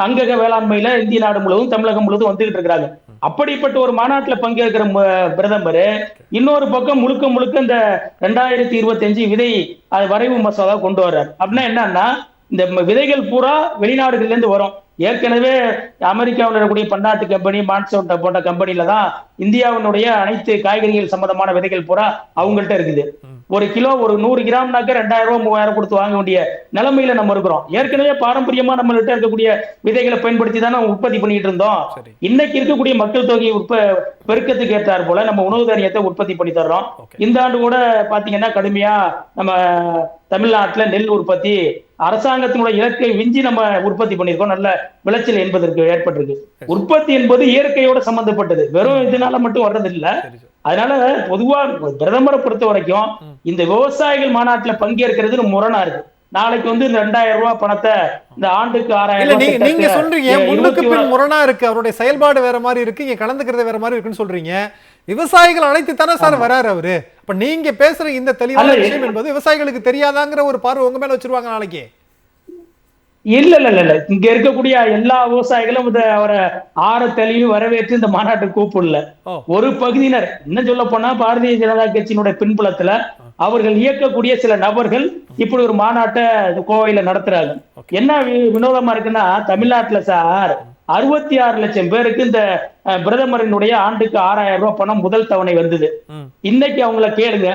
அங்கக வேளாண்மையில இந்திய நாடு முழுவதும் தமிழகம் முழுவதும் வந்துகிட்டு இருக்கிறாங்க. அப்படிப்பட்ட ஒரு மாநாட்டுல பங்கேற்கிற பிரதமர் இன்னொரு பக்கம் முழுக்க முழுக்க இந்த 2025 விதை வரைவு மசோதா கொண்டு வர்றாரு. அப்படின்னா என்னன்னா இந்த விதைகள் பூரா வெளிநாடுகள்ல இருந்து வரும். ஏற்கனவே அமெரிக்காவில் இருக்கக்கூடிய பன்னாட்டு கம்பெனி மான்சோட்டா போன்ற கம்பெனில தான் இந்தியாவினுடைய அனைத்து காய்கறிகள் சம்பந்தமான விதைகள் பூரா அவங்கள்ட்ட இருக்குது. ஒரு கிலோ ஒரு 100 கிராம்னாக்க 2000 ரூபாய் 3000 கொடுத்து வாங்க வேண்டிய நிலைமையில நம்ம இருக்கிறோம். ஏற்கனவே பாரம்பரியமா நம்மள்கிட்ட இருக்கக்கூடிய விதைகளை பயன்படுத்தி தானே உற்பத்தி பண்ணிட்டு இருந்தோம். இன்னைக்கு இருக்கக்கூடிய மக்கள் தொகை பெருக்கத்துக்கு ஏற்றார் போல நம்ம உணவு தானியத்தை உற்பத்தி பண்ணி தர்றோம். இந்த ஆண்டு கூட பாத்தீங்கன்னா கடுமையா நம்ம தமிழ்நாட்டுல நெல் உற்பத்தி அரசாங்கத்தினுடைய இலக்கை விஞ்சி நம்ம உற்பத்தி பண்ணியிருக்கோம். நல்ல விளைச்சல் என்பதற்கு ஏற்பட்டிருக்கு. உற்பத்தி என்பது இயற்கையோட சம்பந்தப்பட்டது, வெறும் இதனால மட்டும் வர்றது இல்ல. அதனால பொதுவா பிரதமரை பொறுத்த வரைக்கும் இந்த விவசாயிகள் மாநாட்டுல பங்கேற்கிறது முரணா இருக்கு. நாளைக்கு வந்து இந்த 2000 ரூபாய் பணத்தை இந்த ஆண்டுக்கு 6000 நீங்க சொல்றீங்க முன்னுக்கு பின் முரணா இருக்கு, அவருடைய செயல்பாடு வேற மாதிரி இருக்கு, இங்க கலந்துக்கிறது வேற மாதிரி இருக்குன்னு சொல்றீங்க. விவசாயிகள் அழைத்து தானே சார் வராரு அவரு. அப்ப நீங்க பேசுற இந்த தெளிவான விஷயம் என்பது விவசாயிகளுக்கு தெரியாதாங்கிற ஒரு பார்வை உங்க மேல வச்சிருவாங்க நாளைக்கு. இல்ல இல்ல இல்ல இல்ல இங்க இருக்கக்கூடிய எல்லா விவசாயிகளும் அவரை ஆற தெளிவு வரவேற்று இந்த மாநாட்டுக்கு கூப்பிடல. ஒரு பகுதியினர் என்ன சொல்ல போனா பாரதிய ஜனதா கட்சியினுடைய பின்புலத்துல அவர்கள் இயக்கக்கூடிய சில நபர்கள் இப்படி ஒரு மாநாட்டை கோவையில நடத்துறாங்க. என்ன வினோதமா இருக்குன்னா தமிழ்நாட்டுல சார் 66 லட்சம் பேருக்கு இந்த பிரதமரினுடைய ஆண்டுக்கு 6000 ரூபாய் பணம் முதல் தவணை வந்தது. இன்னைக்கு அவங்கள கேளுங்க,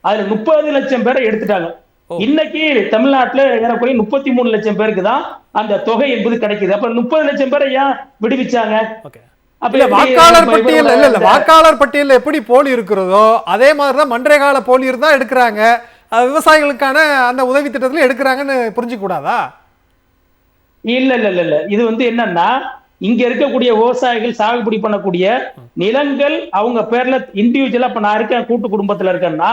அதுல 30 லட்சம் பேரை எடுத்துட்டாங்க. இன்னைக்கு தமிழ்நாட்டுல ஏறக்குறைய 33 லட்சம் பேருக்கு தான் அந்த தொகை என்பது கிடைக்குது. அப்ப 30 லட்சம் பேரை ஏன் விடுவிச்சாங்க? வாக்காளர் பட்டியல் இல்ல வாக்காளர் பட்டியல் எப்படி போலி இருக்கிறதோ அதே மாதிரிதான் மன்றேகால போலி இருந்தா எடுக்கிறாங்க, விவசாயிகளுக்கான அந்த உதவி திட்டத்துல எடுக்கிறாங்கன்னு புரிஞ்சுக்க கூடாதா? இல்ல இல்ல இல்ல இல்ல இது என்னன்னா இங்க இருக்கக்கூடிய விவசாயிகள் சாகுபடி பண்ணக்கூடிய நிலங்கள் அவங்க பேர்ல இண்டிவிஜுவலா இப்ப நான் இருக்கேன் கூட்டு குடும்பத்துல இருக்கேன்னா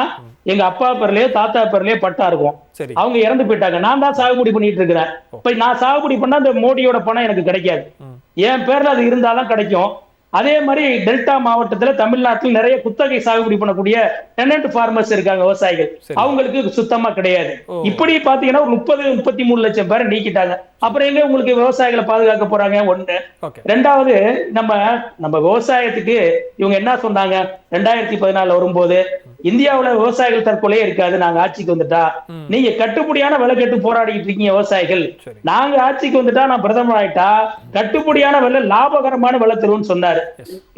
எங்க அப்பா பேர்லயோ தாத்தா பேர்லயோ பட்டா இருக்கும். அவங்க இறந்து போயிட்டாங்க, நான் தான் சாகுபடி பண்ணிட்டு இருக்கிறேன். இப்ப நான் சாகுபடி பண்ணா அந்த மோடியோட பணம் எனக்கு கிடைக்காது, என் பேர்ல அது இருந்தாலும் கிடைக்கும். அதே மாதிரி டெல்டா மாவட்டத்துல தமிழ்நாட்டில் நிறைய குத்தகை சாகுபடி பண்ணக்கூடிய டெனன்ட் ஃபார்மர்ஸ் இருக்காங்க விவசாயிகள், அவங்களுக்கு சுத்தமா கிடையாது. இப்படி பாத்தீங்கன்னா 30-33 லட்சம் பேரை நீக்கிட்டாங்க. அப்புறம் எங்க உங்களுக்கு விவசாயிகளை பாதுகாக்க போறாங்க? ஒண்ணு. ரெண்டாவது நம்ம விவசாயத்துக்கு இவங்க என்ன சொன்னாங்க 2014 வரும்போது, இந்தியாவுல விவசாயிகள் தற்கொலையே இருக்காது நாங்க ஆட்சிக்கு வந்துட்டா, நீங்க கட்டுப்படியான விலை கேட்டு போராடிட்டு இருக்கீங்க விவசாயிகள், நாங்க ஆட்சிக்கு வந்துட்டா நான் பிரதமர் ஆயிட்டா கட்டுப்படியான விலை லாபகரமான விலை தருவோம்னு சொன்னாரு.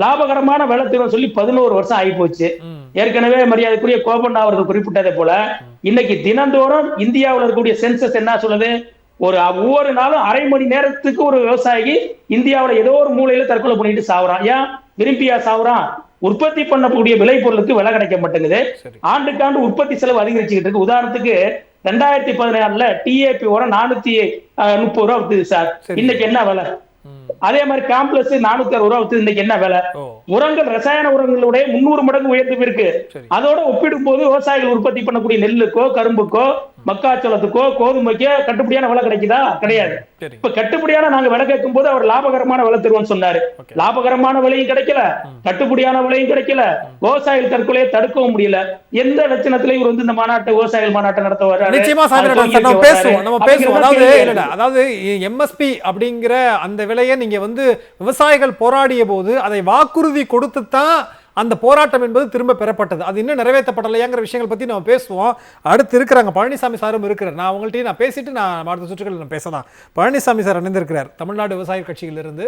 லாபகரமான விலை தருவோம் சொல்லி 11 வருஷம் ஆகி போச்சு. ஏற்கனவே மரியாதைக்குரிய கோபண்ணா அவர்கள் குறிப்பிட்டதை போல இன்னைக்கு தினந்தோறும் இந்தியாவில் இருக்கக்கூடிய சென்சஸ் என்ன சொல்லுது, ஒவ்வொரு நாளும் அரை மணி நேரத்துக்கு ஒரு விவசாயி இந்தியாவில் ஏதோ ஒரு மூலையில தற்கொலை பண்ணிட்டு சாவுறான். ஏன் விரும்பியா சாவுறான்? உற்பத்தி பண்ணக்கூடிய விலை பொருளுக்கு விலை கிடைக்க மாட்டேங்குது. ஆண்டுக்காண்டு உற்பத்தி செலவு அதிகரிச்சுக்கிட்டு இருக்கு. உதாரணத்துக்கு 2014 டிஏபி உரம் 430 ரூபா வித்துது சார், இன்னைக்கு என்ன விலை? அதே மாதிரி காம்ப்ளெக்ஸ் 460 ரூபா வித்து, இன்னைக்கு என்ன விலை? உரங்கள் ரசாயன உரங்களுடைய 300 மடங்கு உயர்ந்து இருக்கு. அதோட ஒப்பிடும் போது விவசாயிகள் உற்பத்தி பண்ணக்கூடிய நெல்லுக்கோ கரும்புக்கோ மக்காச்சோளத்துக்கோ கோதுமைக்கோ கட்டுப்படியான விலை கிடைக்குதா? கிடையாது. இப்ப கட்டுப்படியான நாங்க விலை கேட்கும் போது அவர் லாபகரமான விலை தருவோம்னு சொன்னாரு. லாபகரமான விலையும் கிடைக்கல, கட்டுப்படியான விலையும் கிடைக்கல, விவசாயிகள் தற்கொலையை தடுக்கவும் முடியல. எந்த லட்சணத்திலையும் இவர் இந்த மாநாட்டை விவசாயிகள் மாநாட்டை நடத்துவாரு. நிச்சயமா பேசுவோம். அதாவது எம்எஸ்பி அப்படிங்கிற அந்த விலையை நீங்க விவசாயிகள் போராடிய போது அதை வாக்குறுதி கொடுத்துத்தான் அந்த போராட்டம் என்பது திரும்ப பெறப்பட்டது. அது இன்னும் நிறைவேற்றப்படலையாங்கிற விஷயங்கள் பத்தி நம்ம பேசுவோம். அடுத்து இருக்கிறாங்க பழனிசாமி சாரும் இருக்கிறார். நான் உங்கள்கிட்ட பேசிட்டு நான் அடுத்த சுற்றுகள் பேசலாம். பழனிசாமி சார் இணைந்திருக்கிறார், தமிழ்நாடு விவசாய கட்சியிலிருந்து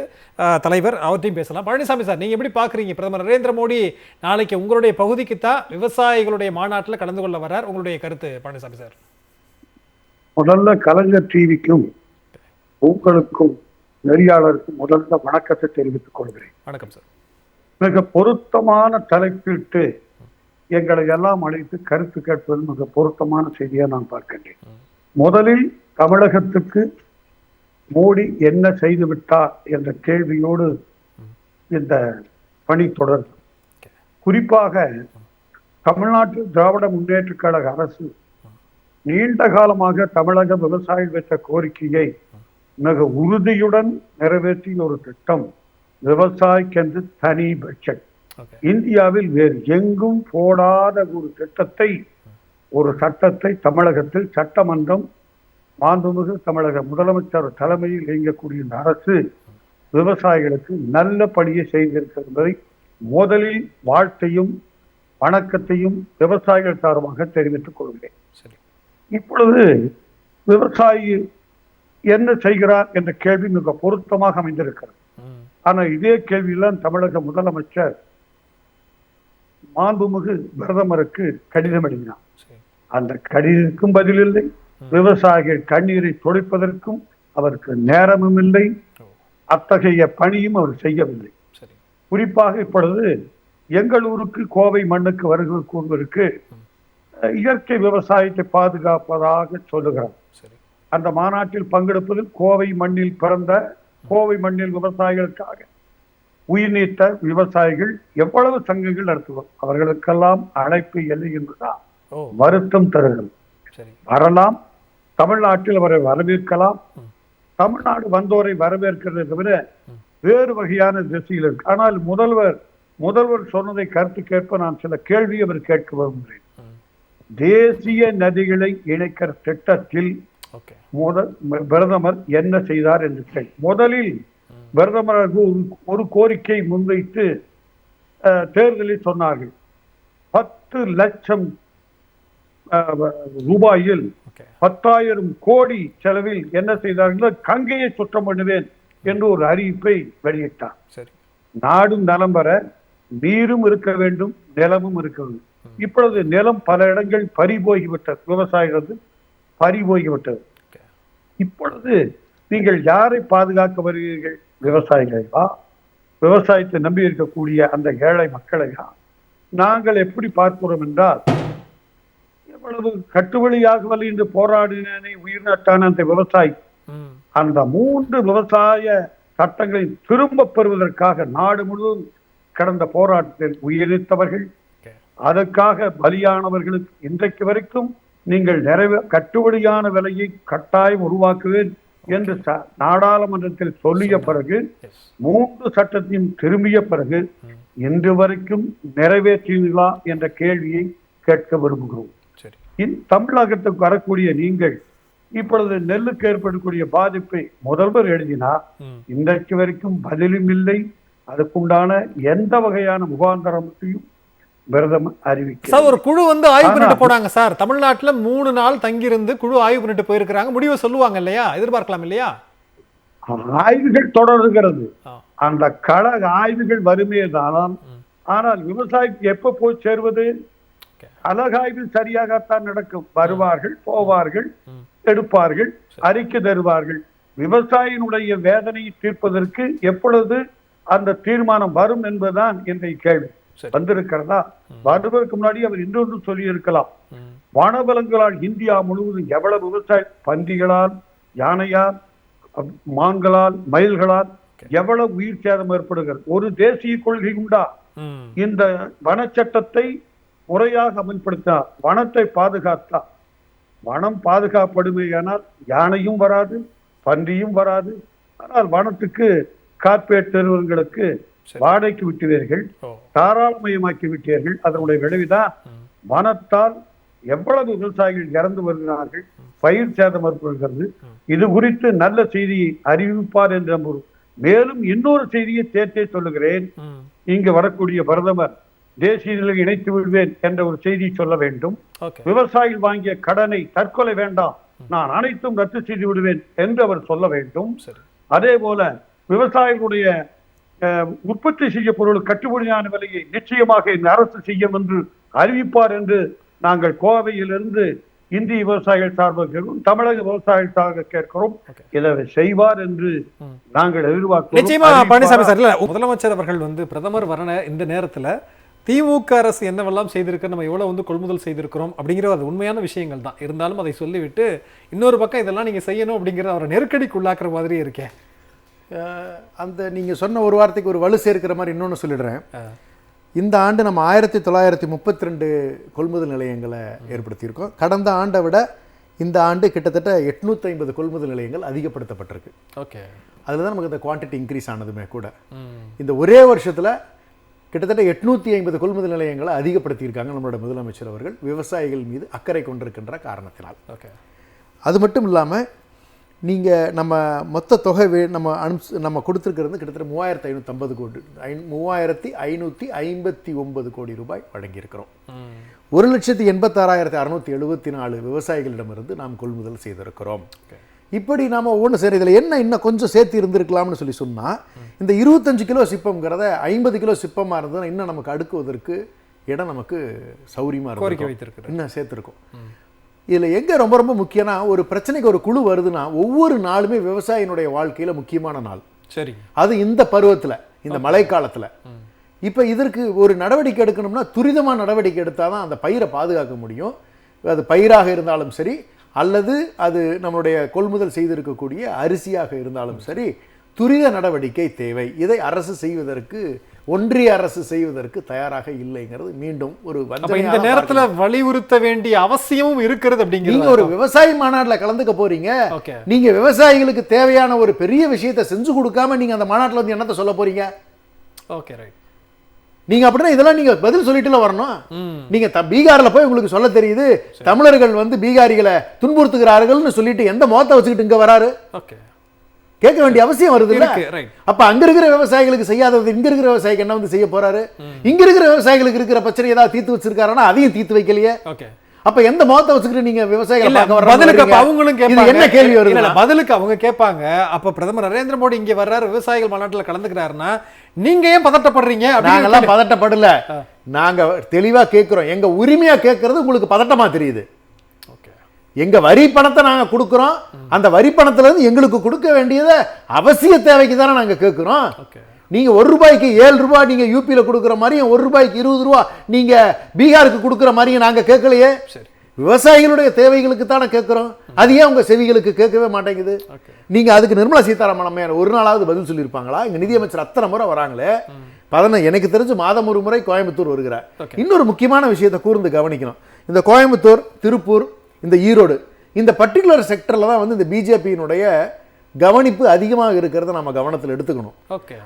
தலைவர், அவர்கிட்டையும் பேசலாம். பழனிசாமி சார், நீங்க எப்படி பாக்குறீங்க? பிரதமர் நரேந்திர மோடி நாளைக்கு உங்களுடைய பகுதிக்கு தான் விவசாயிகளுடைய மாநாட்டில் கலந்து கொள்ள வர்றார், உங்களுடைய கருத்து பழனிசாமி சார்? முதல்ல கலைஞர் டிவிக்கும் உங்களுக்கும் நெறியாளருக்கும் முதல்ல வணக்கத்தை தெரிவித்துக் கொள்கிறேன். வணக்கம் சார். மிக பொருத்தமான தலைப்பிட்டு எங்களை எல்லாம் அழைத்து கருத்து கேட்பது மிக பொருத்தமான செய்தியா நான் பார்க்கின்றேன். முதலில் தமிழகத்துக்கு மோடி என்ன செய்து விட்டார் என்ற கேள்வியோடு இந்த பணி தொடரும். குறிப்பாக தமிழ்நாட்டு திராவிட முன்னேற்ற கழக அரசு நீண்ட காலமாக தமிழக விவசாயிகள் பெற்ற கோரிக்கையை மிக உறுதியுடன் நிறைவேற்றிய ஒரு திட்டம் விவசாயிக்கென்று தனி பட்ஜெட். இந்தியாவில் வேறு எங்கும் போடாத ஒரு திட்டத்தை, ஒரு சட்டத்தை தமிழகத்தில் சட்டமன்றம் மாண்புமிகு தமிழக முதலமைச்சர் தலைமையில் இயங்கக்கூடிய இந்த அரசு விவசாயிகளுக்கு நல்ல பணியை செய்திருக்கிறது என்பதை முதலில் வாழ்த்தையும் வணக்கத்தையும் விவசாயிகள் சார்பாக தெரிவித்துக் கொள்கிறேன். இப்பொழுது விவசாயி என்ன செய்கிறார் என்ற கேள்வி மிக பொருத்தமாக அமைந்திருக்கிறது. ஆனால் இதே கேள்வியெல்லாம் தமிழக முதலமைச்சர் மாண்புமிகு பிரதமருக்கு கடிதம் எழுதினார். அந்த கடிதத்துக்கும் பதிலில்லை, விவசாயிகள் கண்ணீரை துடைப்பதற்கும் அவருக்கு நேரமும் இல்லை, அத்தகைய பணியும் அவர் செய்யவில்லை. குறிப்பாக இப்பொழுது எங்கள் ஊருக்கு கோவை மண்ணுக்கு வருகை கூறுவதற்கு இயற்கை விவசாயத்தை பாதுகாப்பதாக சொல்லுகிறார். அந்த மாநாட்டில் பங்கெடுப்பதில் கோவை மண்ணில் பிறந்த, கோவை மண்ணில் விவசாயிகளுக்காக உயிர் நீத்த விவசாயிகள் எவ்வளவு சங்கங்கள் நடத்துவோம், அவர்களுக்கெல்லாம் அழைப்பு இல்லை என்பதுதான் வருத்தம் தருகிறது. வரலாம், தமிழ்நாட்டில் அவரை வரவேற்கலாம். தமிழ்நாடு வந்தோரை வரவேற்கிறதை தவிர வேறு வகையான திசையில் இருக்கு. ஆனால் முதல்வர் சொன்னதை கருத்து கேட்ப நான் சில கேள்வி அவர் கேட்க விரும்புகிறேன். தேசிய நதிகளை இணைக்கிற திட்டத்தில் பிரதமர் என்ன செய்தார் என்று கேள்வி. முதலில் பிரதமர் ஒரு கோரிக்கை முன்வைத்து தேர்தலில் சொன்னார்கள், 10 லட்சம் ரூபாயில் 10,000 கோடி செலவில் என்ன செய்தார்கள், கங்கையை சுத்தம் பண்ணுவேன் என்று ஒரு அறிவிப்பை வெளியிட்டார். நாடும் நலம் பெற நீரும் இருக்க வேண்டும், நிலமும் இருக்க வேண்டும். இப்பொழுது நிலம் பல இடங்கள் பறிபோகிவிட்டது, விவசாயிகளது பறிபோகிவிட்டது. இப்பொழுது நீங்கள் யாரை பாதுகாக்க வருகிறீர்கள்? விவசாயிகளா? விவசாயத்தை நம்பி இருக்கக்கூடிய அந்த ஏழை மக்களையா? நாங்கள் எப்படி பார்க்கிறோம் என்றால், எவ்வளவு கட்டுவழியாக என்று போராடினே உயிர் நட்டான அந்த விவசாயி அந்த 3 விவசாய சட்டங்களை திரும்ப பெறுவதற்காக நாடு முழுவதும் கடந்த போராட்டத்தில் உயிரிழந்தவர்கள், அதற்காக பலியானவர்களுக்கு இன்றைக்கு வரைக்கும் நீங்கள் கட்டுப்படியான விலையை கட்டாயம் உருவாக்குவேன் என்று நாடாளுமன்றத்தில் சொல்லிய பிறகு 3 சட்டத்தையும் திரும்பிய பிறகு இன்று வரைக்கும் நிறைவேற்றீர்களா என்ற கேள்வியை கேட்க விரும்புகிறோம். தமிழகத்துக்கு வரக்கூடிய நீங்கள் இப்பொழுது நெல்லுக்கு ஏற்படக்கூடிய பாதிப்பை முதல்வர் எழுதினார், இன்றைக்கு வரைக்கும் பதிலும் இல்லை. அதுக்குண்டான எந்த வகையான முகாந்தரத்தையும் பிரதமர் அறிவிக்க. சார், ஒரு குழு வந்து ஆய்வு பண்ணிட்டு போனாங்க சார். தமிழ்நாட்டுல 3 நாள் தங்கியிருந்து குழு ஆய்வு பண்ணிட்டு போயிருக்கிறாங்க. முடிவை சொல்லுவாங்க இல்லையா? எதிர்பார்க்கலாம் இல்லையா? ஆய்வுகள் தொடர்கிறது. அந்த கள ஆய்வுகள் வருமே தான். ஆனால் விவசாயிக்கு எப்ப போய் சேர்வது? அழகாய்வில் சரியாகத்தான் நடக்கும். வருவார்கள், போவார்கள், எடுப்பார்கள், அறிக்கை தருவார்கள். விவசாயினுடைய வேதனையை தீர்ப்பதற்கு எப்பொழுது அந்த தீர்மானம் வரும் என்பதுதான் இன்றைய கேள்வி. வந்திருக்கிறதா? வருவதற்கு முன்னாடி அவர் இன்னொன்று சொல்லி இருக்கலாம். வனவிலங்குகளால் இந்தியா முழுவதும் எவ்வளவு விவசாய, பன்றிகளால், யானையால், மான்களால், மயில்களால் எவ்வளவு உயிர் சேதம் ஏற்படுகிறது. ஒரு தேசிய கொள்கை உண்டா? இந்த வனச்சட்டத்தை முறையாக அமல்படுத்தினார், வனத்தை பாதுகாத்தார். வனம் பாதுகாப்படுமையானால் யானையும் வராது, பன்றியும் வராது. ஆனால் வனத்துக்கு கார்பரேட் நிறுவனங்களுக்கு வாடகைக்கு விட்டுவீர்கள், தாராளமயமாக்கி விட்டீர்கள். அதனுடைய விளைவுதான் வனத்தால் எவ்வளவு விவசாயிகள் இறந்து வருகிறார்கள், பயிர் சேதம் ஏற்படுகிறது. இது குறித்து நல்ல செய்தியை அறிவிப்பார் என்று நம்புகிறோம். மேலும் இன்னொரு செய்தியை சேர்த்தே சொல்லுகிறேன். இங்கு வரக்கூடிய பிரதமர் தேசிய நிலை இணைத்து விடுவேன் என்ற ஒரு செய்தி சொல்ல வேண்டும். விவசாயிகள் வாங்கிய கடனை தற்கொலை வேண்டாம், நான் அனைத்தும் ரத்து செய்து விடுவேன் என்று அவர் சொல்ல வேண்டும். அதே போல விவசாயிகளுடைய உற்பத்தி செய்ய பொருள் கட்டுப்படியான விலையை நிச்சயமாக இந்த அரசு செய்யும் என்று அறிவிப்பார் என்று நாங்கள் கோவையிலிருந்து இந்திய விவசாயிகள் சார்பாக தமிழக விவசாயிகள் சார்பாக கேட்கிறோம். இதை செய்வார் என்று நாங்கள் எதிர்பார்க்கிறோம். நிச்சயமா பழனிசாமி சார், இல்ல முதலமைச்சர் அவர்கள் வந்து பிரதமர் வர இந்த நேரத்துல திமுக அரசு என்னவெல்லாம் செய்திருக்கு, நம்ம எவ்வளவு வந்து கொள்முதல் செய்திருக்கிறோம் அப்படிங்கிற அது உண்மையான விஷயங்கள் தான். இருந்தாலும் அதை சொல்லிவிட்டு இன்னொரு பக்கம் இதெல்லாம் நீங்க செய்யணும் அப்படிங்கிற அவரை நெருக்கடிக்கு உள்ளாக்குற மாதிரி இருக்கேன். அந்த நீங்கள் சொன்ன ஒரு வார்த்தைக்கு ஒரு வலு சேர்க்கிற மாதிரி இன்னொன்று சொல்லிடுறேன். இந்த ஆண்டு நம்ம 1932 கொள்முதல் நிலையங்களை ஏற்படுத்தியிருக்கோம். கடந்த ஆண்டை விட இந்த ஆண்டு கிட்டத்தட்ட 850 கொள்முதல் நிலையங்கள் அதிகப்படுத்தப்பட்டிருக்கு. ஓகே, அதில் தான் நமக்கு இந்த குவான்டிட்டி இன்க்ரீஸ் ஆனதுமே கூட. இந்த ஒரே வருஷத்தில் கிட்டத்தட்ட 850 கொள்முதல் நிலையங்களை அதிகப்படுத்தியிருக்காங்க நம்மளோட முதலமைச்சர் அவர்கள், விவசாயிகள் மீது அக்கறை கொண்டிருக்கின்ற காரணத்தினால். ஓகே, அது மட்டும் இல்லாமல் நீங்கள் நம்ம மொத்த தொகை நம்ம கொடுத்துருக்கிறது கிட்டத்தட்ட 3550 கோடி 3559 கோடி ரூபாய் வழங்கியிருக்கிறோம். 1,86,674 விவசாயிகளிடமிருந்து நாம் கொள்முதல் செய்திருக்கிறோம். இப்படி நாம் ஒவ்வொன்று சரி இதில் என்ன இன்னும் கொஞ்சம் சேர்த்து இருந்திருக்கலாம்னு சொன்னால், இந்த 25 கிலோ சிப்பம்ங்கிறத 50 கிலோ சிப்பமாக இருந்ததுன்னா இன்னும் நமக்கு அடுக்குவதற்கு இடம் நமக்கு சௌரியமாக இருக்கும், இன்னும் சேர்த்துருக்கோம். இதில் எங்கே ரொம்ப ரொம்ப முக்கியம்னா, ஒரு பிரச்சனைக்கு ஒரு குழு வருதுன்னா ஒவ்வொரு நாளுமே விவசாயினுடைய வாழ்க்கையில் முக்கியமான நாள். சரி, அது இந்த பருவத்தில், இந்த மழைக்காலத்தில். இப்போ இதற்கு ஒரு நடவடிக்கை எடுக்கணும்னா துரிதமாக நடவடிக்கை எடுத்தால் தான் அந்த பயிரை பாதுகாக்க முடியும். அது பயிராக இருந்தாலும் சரி, அல்லது அது நம்மளுடைய கொள்முதல் செய்திருக்கக்கூடிய அரிசியாக இருந்தாலும் சரி, துரித நடவடிக்கை தேவை. இதை அரசு செய்வதற்கு, ஒன்றிய அரசு செய்வதற்கு தயாராக இல்லைங்கிறது மீண்டும் ஒரு இந்த நேரத்துல வலியுறுத்த வேண்டிய அவசியமும் இருக்கிறது. அப்படிங்கிறது நீங்க ஒரு விவசாய மாநாட்டில் கலந்துக்க போறீங்க, நீங்க விவசாயிகளுக்கு தேவையான ஒரு பெரிய விஷயத்தை செஞ்சு கொடுக்காம நீங்க அந்த மாநாட்டில் வந்து என்னத்தை சொல்ல போறீங்க? Okay, right. நீங்க அப்படின்னா இதெல்லாம் நீங்க பதில் சொல்லிட்டுல வரணும். நீங்க பீகார்ல போய் உங்களுக்கு சொல்ல தெரியுது தமிழர்கள் வந்து பீகாரிகளை துன்புறுத்துகிறார்கள்னு சொல்லிட்டு எந்த மோத்த வச்சுக்கிட்டு இங்க வராரு? ஓகே, கேட்க வேண்டிய அவசியம் வருது இல்ல? அப்ப அங்க இருக்கிற விவசாயிகளுக்கு செய்யாதது இங்க இருக்கிற விவசாயிக்கு என்ன வந்து செய்ய போறாரு? இங்க இருக்கிற விவசாயிகளுக்கு இருக்கிற பிரச்சனை ஏதாவது தீர்த்து வச்சிருக்காருன்னா அதையும் தீர்த்து வைக்கலையே. அப்ப எந்த முகத்தை வச்சுக்கிட்டு நீங்க விவசாயிகள் பதிலுக்கு அவங்களும் கேட்பாங்க. என்ன கேள்வி வருது? பதிலுக்கு அவங்க கேட்பாங்க, அப்ப பிரதமர் நரேந்திர மோடி இங்க வர்றாரு, விவசாயிகள் மாநாட்டுல கலந்துக்கிறாருன்னா நீங்க ஏன் பதட்டப்படுறீங்க? நாங்கெல்லாம் பதட்டப்படல, நாங்க தெளிவா கேட்கிறோம். எங்க உரிமையா கேட்கறது உங்களுக்கு பதட்டமா தெரியுது. எங்க வரி பணத்தை நாங்க கொடுக்கிறோம், அந்த வரி பணத்துல இருந்து எங்களுக்கு கொடுக்க வேண்டியதை அவசிய தேவைக்கு தானே நாங்க கேட்கிறோம். நீங்க 1 ரூபாய்க்கு 7 ரூபாய் நீங்க யூபியில கொடுக்குற மாதிரியும் 1 ரூபாய்க்கு 20 ரூபாய் நீங்க பீகாருக்கு கொடுக்குற மாதிரியும் நாங்க கேட்கலையே. விவசாயிகளுடைய தேவைகளுக்கு தானே கேட்கிறோம். அது ஏன் உங்க செவிகளுக்கு கேட்கவே மாட்டேங்குது? நீங்க அதுக்கு நிர்மலா சீதாராமன் அம்மையார் ஒரு நாளாவது பதில் சொல்லியிருப்பாங்களா? எங்க நிதியமைச்சர் அத்தனை முறை வராங்களே, எனக்கு தெரிஞ்சு மாதம் ஒரு முறை கோயம்புத்தூர் வருகிறார். இன்னொரு முக்கியமான விஷயத்தை கூர்ந்து கவனிக்கணும். இந்த கோயம்புத்தூர், திருப்பூர், இந்த ஈரோடு, இந்த பர்டிகுலர் செக்டர்ல தான் வந்து இந்த பிஜேபியினுடைய கவனிப்பு அதிகமாக இருக்கிறத நம்ம கவனத்தில் எடுத்துக்கணும்.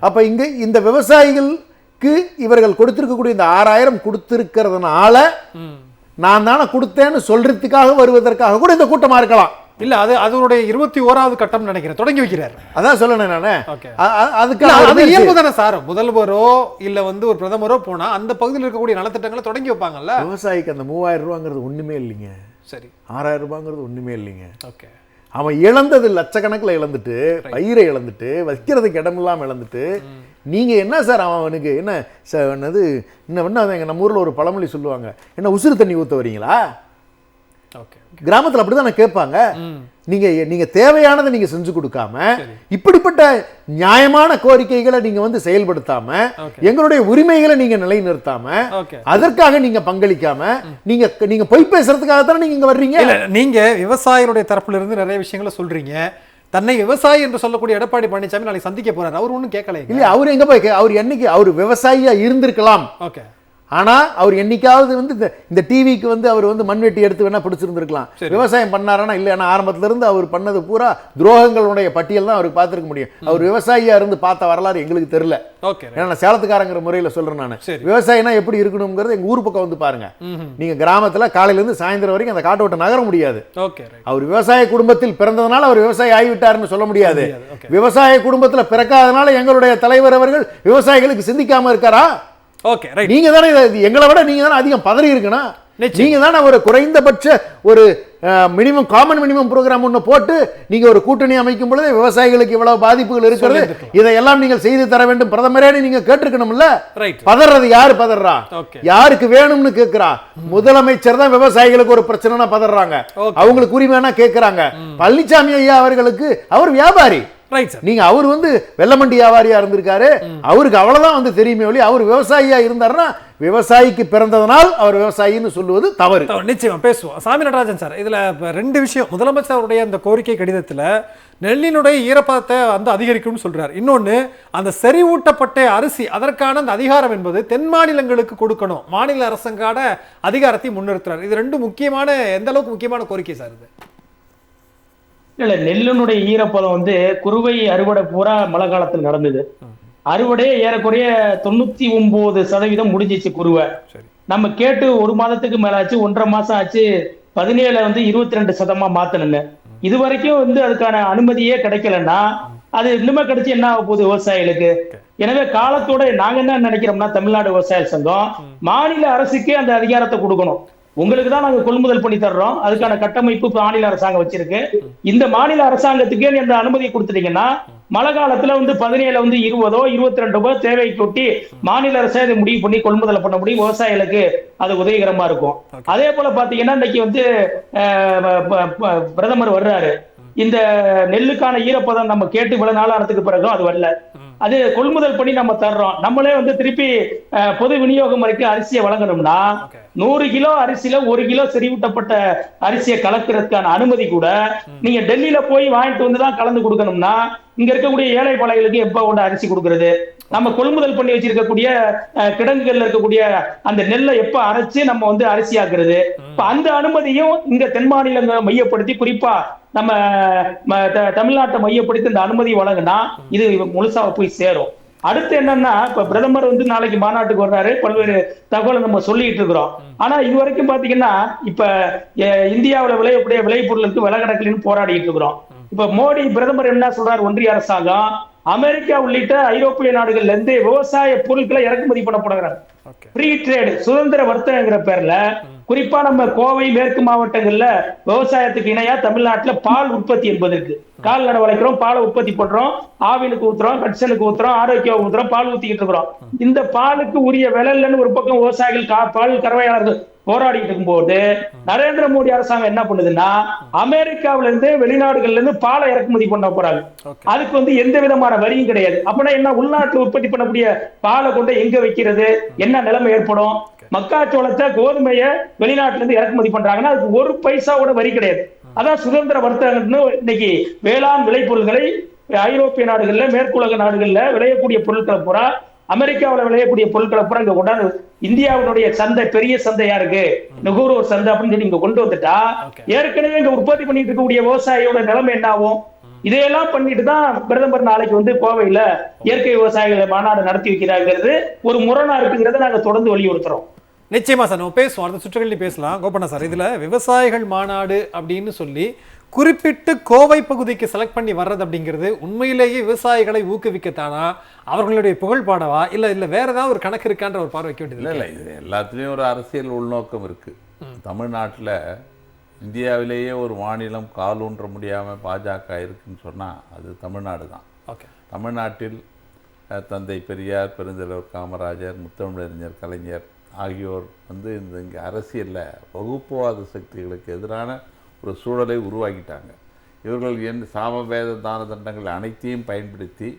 அப்ப இங்க இந்த விவசாயிகளுக்கு இவர்கள் கொடுத்திருக்கக்கூடிய இந்த 6000 கொடுத்திருக்கிறதுனால நான் தானே கொடுத்தேன்னு சொல்றதுக்காக வருவதற்காக கூட இந்த கூட்டமா இருக்கலாம். இல்ல, அது அதனுடைய 21வது கட்டம் நினைக்கிறேன், தொடங்கி வைக்கிறார். அதான் சொல்லணும் நானே. அதுக்கு இயல்பு தானே சார், முதல்வரோ இல்ல வந்து ஒரு பிரதமரோ போனா அந்த பகுதியில் இருக்கக்கூடிய நலத்திட்டங்களை தொடங்கி வைப்பாங்கல்ல. விவசாயிக்கு அந்த 3000 ரூபாங்கிறது ஒண்ணுமே இல்லைங்க. சரி, 6000 ரூபாங்கிறது ஒண்ணுமே இல்லைங்க. ஓகே, அவன் இழந்தது லட்சக்கணக்கில் இழந்துட்டு, பயிரை இழந்துட்டு, வைக்கிறதுக்கு இடம் இல்லாமல் இழந்துட்டு, நீங்க என்ன சார் அவனுக்கு என்ன என்னது இன்னும் நம்ம ஊர்ல ஒரு பழமொழி சொல்லுவாங்க, என்ன உசுறு தண்ணி ஊத்த வரீங்களா? கிராமத்தில் அப்படிதான் கேட்பாங்க. நீங்க தேவையானதை நீங்க செஞ்சு கொடுக்காம, இப்படிப்பட்ட நியாயமான கோரிக்கைகளை நீங்க வந்து செயல்படுத்தாம, எங்களுடைய உரிமைகளை நீங்க நிலைநிறுத்தாம, அதற்காக நீங்க பங்களிக்காம, நீங்க பொய் பேசுறதுக்காகத்தானே நீங்க இங்க வர்றீங்க. நீங்க விவசாயிகளுடைய தரப்புல இருந்து நிறைய விஷயங்களை சொல்றீங்க. தன்னை விவசாயி என்று சொல்லக்கூடிய எடப்பாடி பழனிசாமி நாளைக்கு சந்திக்க போறாரு, அவர் ஒன்றும் கேட்கல. இல்ல, அவர் எங்க போய் அவர் என்னைக்கு அவர் விவசாயியா இருந்திருக்கலாம். ஓகே, ஆனா அவர் என்னைக்காவது வந்து இந்த டிவிக்கு வந்து அவர் வந்து மண்வெட்டி எடுத்து வேணா பிடிச்சிருந்திருக்கலாம். விவசாயம் பண்ணாரானா இல்ல, ஏன்னா ஆரம்பத்துல இருந்து அவர் பண்ணது பூரா துரோகங்களுடைய பட்டியல் தான் அவருக்கு பார்த்திருக்க முடியும். அவர் விவசாயியா இருந்து பார்த்த வரலாறு எங்களுக்கு தெரியல. ஏன்னா சேலத்துக்காரங்கிற முறையில சொல்றேன் நான். விவசாயினா எப்படி இருக்கணுங்கிறது எங்க ஊர் பக்கம் வந்து பாருங்க. நீங்க கிராமத்துல காலையில இருந்து சாயந்தரம் வரைக்கும் அந்த காட்டை விட்டு நகர முடியாது. அவர் விவசாய குடும்பத்தில் பிறந்ததுனால அவர் விவசாயி ஆகிவிட்டாருன்னு சொல்ல முடியாது. விவசாய குடும்பத்துல பிறக்காதனால எங்களுடைய தலைவர் அவர்கள் விவசாயிகளுக்கு சிந்திக்காம இருக்காரா? Okay, right. நீங்க தானே எங்களை விட நீங்க தானே அதிகம் பதறி இருக்கணும். நீங்க தானே ஒரு குறைந்தபட்ச ஒரு மினிமம் காமன் மினிமம் ப்ரோக்ராம் ஒன்று போட்டு நீங்க ஒரு கூட்டணி அமைக்கும் பொழுது விவசாயிகளுக்கு இவ்வளவு பாதிப்புகள் இருக்கிறது, இதையெல்லாம் நீங்கள் செய்து தர வேண்டும் பிரதமரே நீங்க கேட்டிருக்கணும்ல. பதறது யாரு பதறா? யாருக்கு வேணும்னு கேட்கிறா? முதலமைச்சர் தான் விவசாயிகளுக்கு ஒரு பிரச்சனைனா பதறாங்க, அவங்களுக்கு உரிமைனா கேட்கிறாங்க. பழனிசாமி ஐயா அவர்களுக்கு அவர் வியாபாரி, ரைட் சார். நீங்க அவர் வந்து வெள்ளமண்டி வியாபாரியா இருந்திருக்காரு, அவருக்கு அவ்வளவுதான் வந்து தெரியுமே ஒழி, அவர் விவசாயியா இருந்தாருன்னா விவசாயிக்கு பிறந்ததனால் அவர் விவசாயின்னு சொல்லுவது தவறு. நிச்சயமா பேசுவோம். சாமி நடராஜன் சார், இதுல ரெண்டு விஷயம். முதலமைச்சருடைய அந்த கோரிக்கை கடிதத்துல நெல்லினுடைய ஈரப்பதத்தை வந்து அதிகரிக்கும்னு சொல்றாரு. இன்னொன்னு, அந்த செறிவூட்டப்பட்ட அரிசி அதற்கான அந்த அதிகாரம் என்பது தென் மாநிலங்களுக்கு கொடுக்கணும், மாநில அரசுக்கான அதிகாரத்தை முன்னிறுத்துறாரு. இது ரெண்டு முக்கியமான, எந்த அளவுக்கு முக்கியமான கோரிக்கை சார் இது? இல்ல, நெல்லினுடைய ஈரப்பதம் வந்து குறுவை அறுவடை பூரா மழை காலத்தில் நடந்தது. அறுவடையே ஏறக்குறைய 99% முடிஞ்சிச்சு குறுவை. நம்ம கேட்டு ஒரு மாதத்துக்கு மேல ஆச்சு, 1.5 மாசம் ஆச்சு. 17 வந்து 22% மாத்தணுங்க. இது வரைக்கும் வந்து அதுக்கான அனுமதியே கிடைக்கலன்னா அது இன்னுமே கிடைச்சு என்ன ஆக போகுது விவசாயிகளுக்கு? எனவே காலத்தோட நாங்க என்ன நினைக்கிறோம்னா, தமிழ்நாடு விவசாய சங்கம் மாநில அரசுக்கே அந்த அதிகாரத்தை கொடுக்கணும். உங்களுக்கு தான் நாங்க கொள்முதல் பண்ணி தர்றோம், அதுக்கான கட்டமைப்பு மாநில அரசாங்கம் வச்சிருக்கு. இந்த மாநில அரசாங்கத்துக்கே நீ அந்த அனுமதி கொடுத்துட்டீங்கன்னா மழை காலத்துல வந்து 17 வந்து 20 22 தேவை கொட்டி மாநில அரசே அதை முடிவு பண்ணி கொள்முதல் பண்ண முடியும். விவசாயிகளுக்கு அது உதவிகரமா இருக்கும். அதே போல பாத்தீங்கன்னா இன்னைக்கு வந்து பிரதமர் வர்றாரு. இந்த நெல்லுக்கான ஈரப்பதம் நம்ம கேட்டு இவ்வளவு நாள் ஆனதுக்கு பிறகும் அது வரல. அது கொள்முதல் பண்ணி நம்ம தர்றோம். நம்மளே வந்து திருப்பி பொது விநியோக முறைக்கு அரிசியை வழங்கணும்னா 100 கிலோ அரிசியில 1 கிலோ செறிவூட்டப்பட்ட அரிசியை கலக்கிறதுக்கான அனுமதி கூட நீங்க டெல்லியில போய் வாங்கிட்டு வந்துதான் கலந்து கொடுக்கணும்னா இங்க இருக்கக்கூடிய ஏழை பாளைகளுக்கு எப்ப கொண்டு அரிசி கொடுக்கறது? நம்ம கொள்முதல் பண்ணி வச்சிருக்கக்கூடிய கிடங்குகள்ல இருக்கக்கூடிய அந்த நெல்லை எப்ப அரைச்சு நம்ம வந்து அரிசி ஆக்குறது? இப்ப அந்த அனுமதியும் இங்க தென் மாநிலங்களை மையப்படுத்தி, குறிப்பா நம்ம தமிழ்நாட்டை மையப்படுத்தி இந்த அனுமதி வழங்கினா இது முழுசா போய் சேரும். அடுத்து என்னன்னா, இப்ப பிரதமர் வந்து நாளைக்கு மாநாட்டுக்கு வர்றாரு, பல்வேறு தகவலை நம்ம சொல்லிட்டு இருக்கிறோம். ஆனா இது வரைக்கும் பாத்தீங்கன்னா இப்ப இந்தியாவில விளையக்கூடிய விளைபொருளுக்கு விலை கிடைக்கலன்னு போராடிட்டு இருக்கிறோம். இப்ப மோடி பிரதமர் என்ன சொல்றாரு, ஒன்றிய அரசாங்கம் அமெரிக்கா உள்ளிட்ட ஐரோப்பிய நாடுகள்ல இருந்து விவசாய பொருட்களை இறக்குமதி பண்ண போடுறாங்க. ஃப்ரீ ட்ரேட், சுதந்திர வர்த்தகங்கிற பேர்ல குறிப்பா நம்ம கோவை மேற்கு மாவட்டங்கள்ல விவசாயத்துக்கு இணையா தமிழ்நாட்டுல பால் உற்பத்தி என்பது இருக்கு. கால்நடை வளர்க்கிறோம், பாலை உற்பத்தி பண்றோம், ஆவிலுக்கு ஊத்துறோம், கட்சனுக்கு ஊத்துறோம், ஆரோக்கியம் ஊத்துறோம், பால் ஊத்திக்கிட்டு இருக்கிறோம். இந்த பாலுக்கு உரிய விலை இல்லைன்னு ஒரு பக்கம் விவசாயிகள் பால் கறவையாளர்கள் போராடிட்டு இருக்கும்போது நரேந்திர மோடி அரசாங்கம் என்ன பண்ணுதுன்னா, அமெரிக்காவில இருந்து வெளிநாடுகள்ல இருந்து பாலை இறக்குமதி பண்ண போறாங்க. அதுக்கு வந்து எந்த விதமான வரியும் கிடையாது. அப்படின்னா என்ன, உள்நாட்டில் உற்பத்தி பண்ணக்கூடிய பாலை கொண்டு எங்க வைக்கிறது? என்ன நிலைமை ஏற்படும்? மக்காச்சோளத்தை, கோதுமையை வெளிநாட்டுல இருந்து இறக்குமதி பண்றாங்கன்னா அதுக்கு ஒரு பைசாவோட வரி கிடையாது. அதான் சுதந்திர வர்த்தகம்னு இன்னைக்கு வேளாண் விளைபொருள்களை ஐரோப்பிய நாடுகள்ல, மேற்குலக நாடுகள்ல விளையக்கூடிய பொருட்களை பூரா, அமெரிக்காவில் விளையக்கூடிய பொருட்களை பூரா இங்க கொண்டாந்து இந்தியாவுடைய சந்தை, பெரிய சந்தையா இருக்கு, நுகர்வோர் சந்தை அப்படின்னு சொல்லி இங்க கொண்டு வந்துட்டா ஏற்கனவே இங்க உற்பத்தி பண்ணிட்டு இருக்கக்கூடிய விவசாயியோட நிலைமை என்ன ஆகும்? இதையெல்லாம் பண்ணிட்டு தான் பிரதமர் நாளைக்கு வந்து கோவையில இயற்கை விவசாயிகளை மாநாடு நடத்தி வைக்கிறாங்கிறது ஒரு முரணா இருக்குங்கிறத நாங்க தொடர்ந்து வலியுறுத்துறோம். நிச்சயமா சார், நம்ம பேசுவோம், அடுத்த சுற்றுகளில் பேசலாம். கோபண்ணா சார், இதுல விவசாயிகள் மாநாடு அப்படின்னு சொல்லி குறிப்பிட்டு கோவை பகுதிக்கு செலக்ட் பண்ணி வர்றது அப்படிங்கிறது உண்மையிலேயே விவசாயிகளை ஊக்குவிக்கத்தானா, அவர்களுடைய புகழ் பாடவா, இல்ல வேற ஏதாவது ஒரு கணக்கு இருக்கான்ற ஒரு பார்வை வைக்க வேண்டியது? இல்லை, இது எல்லாத்துலேயும் ஒரு அரசியல் உள்நோக்கம் இருக்கு. தமிழ்நாட்டில் இந்தியாவிலேயே ஒரு மாநிலம் காலூன்ற முடியாமல் பாஜக இருக்குன்னு சொன்னால் அது தமிழ்நாடு தான். தமிழ்நாட்டில் தந்தை பெரியார், பெருந்தலைவர் காமராஜர், முத்தமிழறிஞர் கலைஞர் ஆகியோர் வந்து இங்கே அரசியலில் வகுப்புவாத சக்திகளுக்கு எதிரான ஒரு சூழலை உருவாக்கிட்டாங்க. இவர்கள் சாமவேத தான தண்டங்கள் அனைத்தையும் பயன்படுத்தி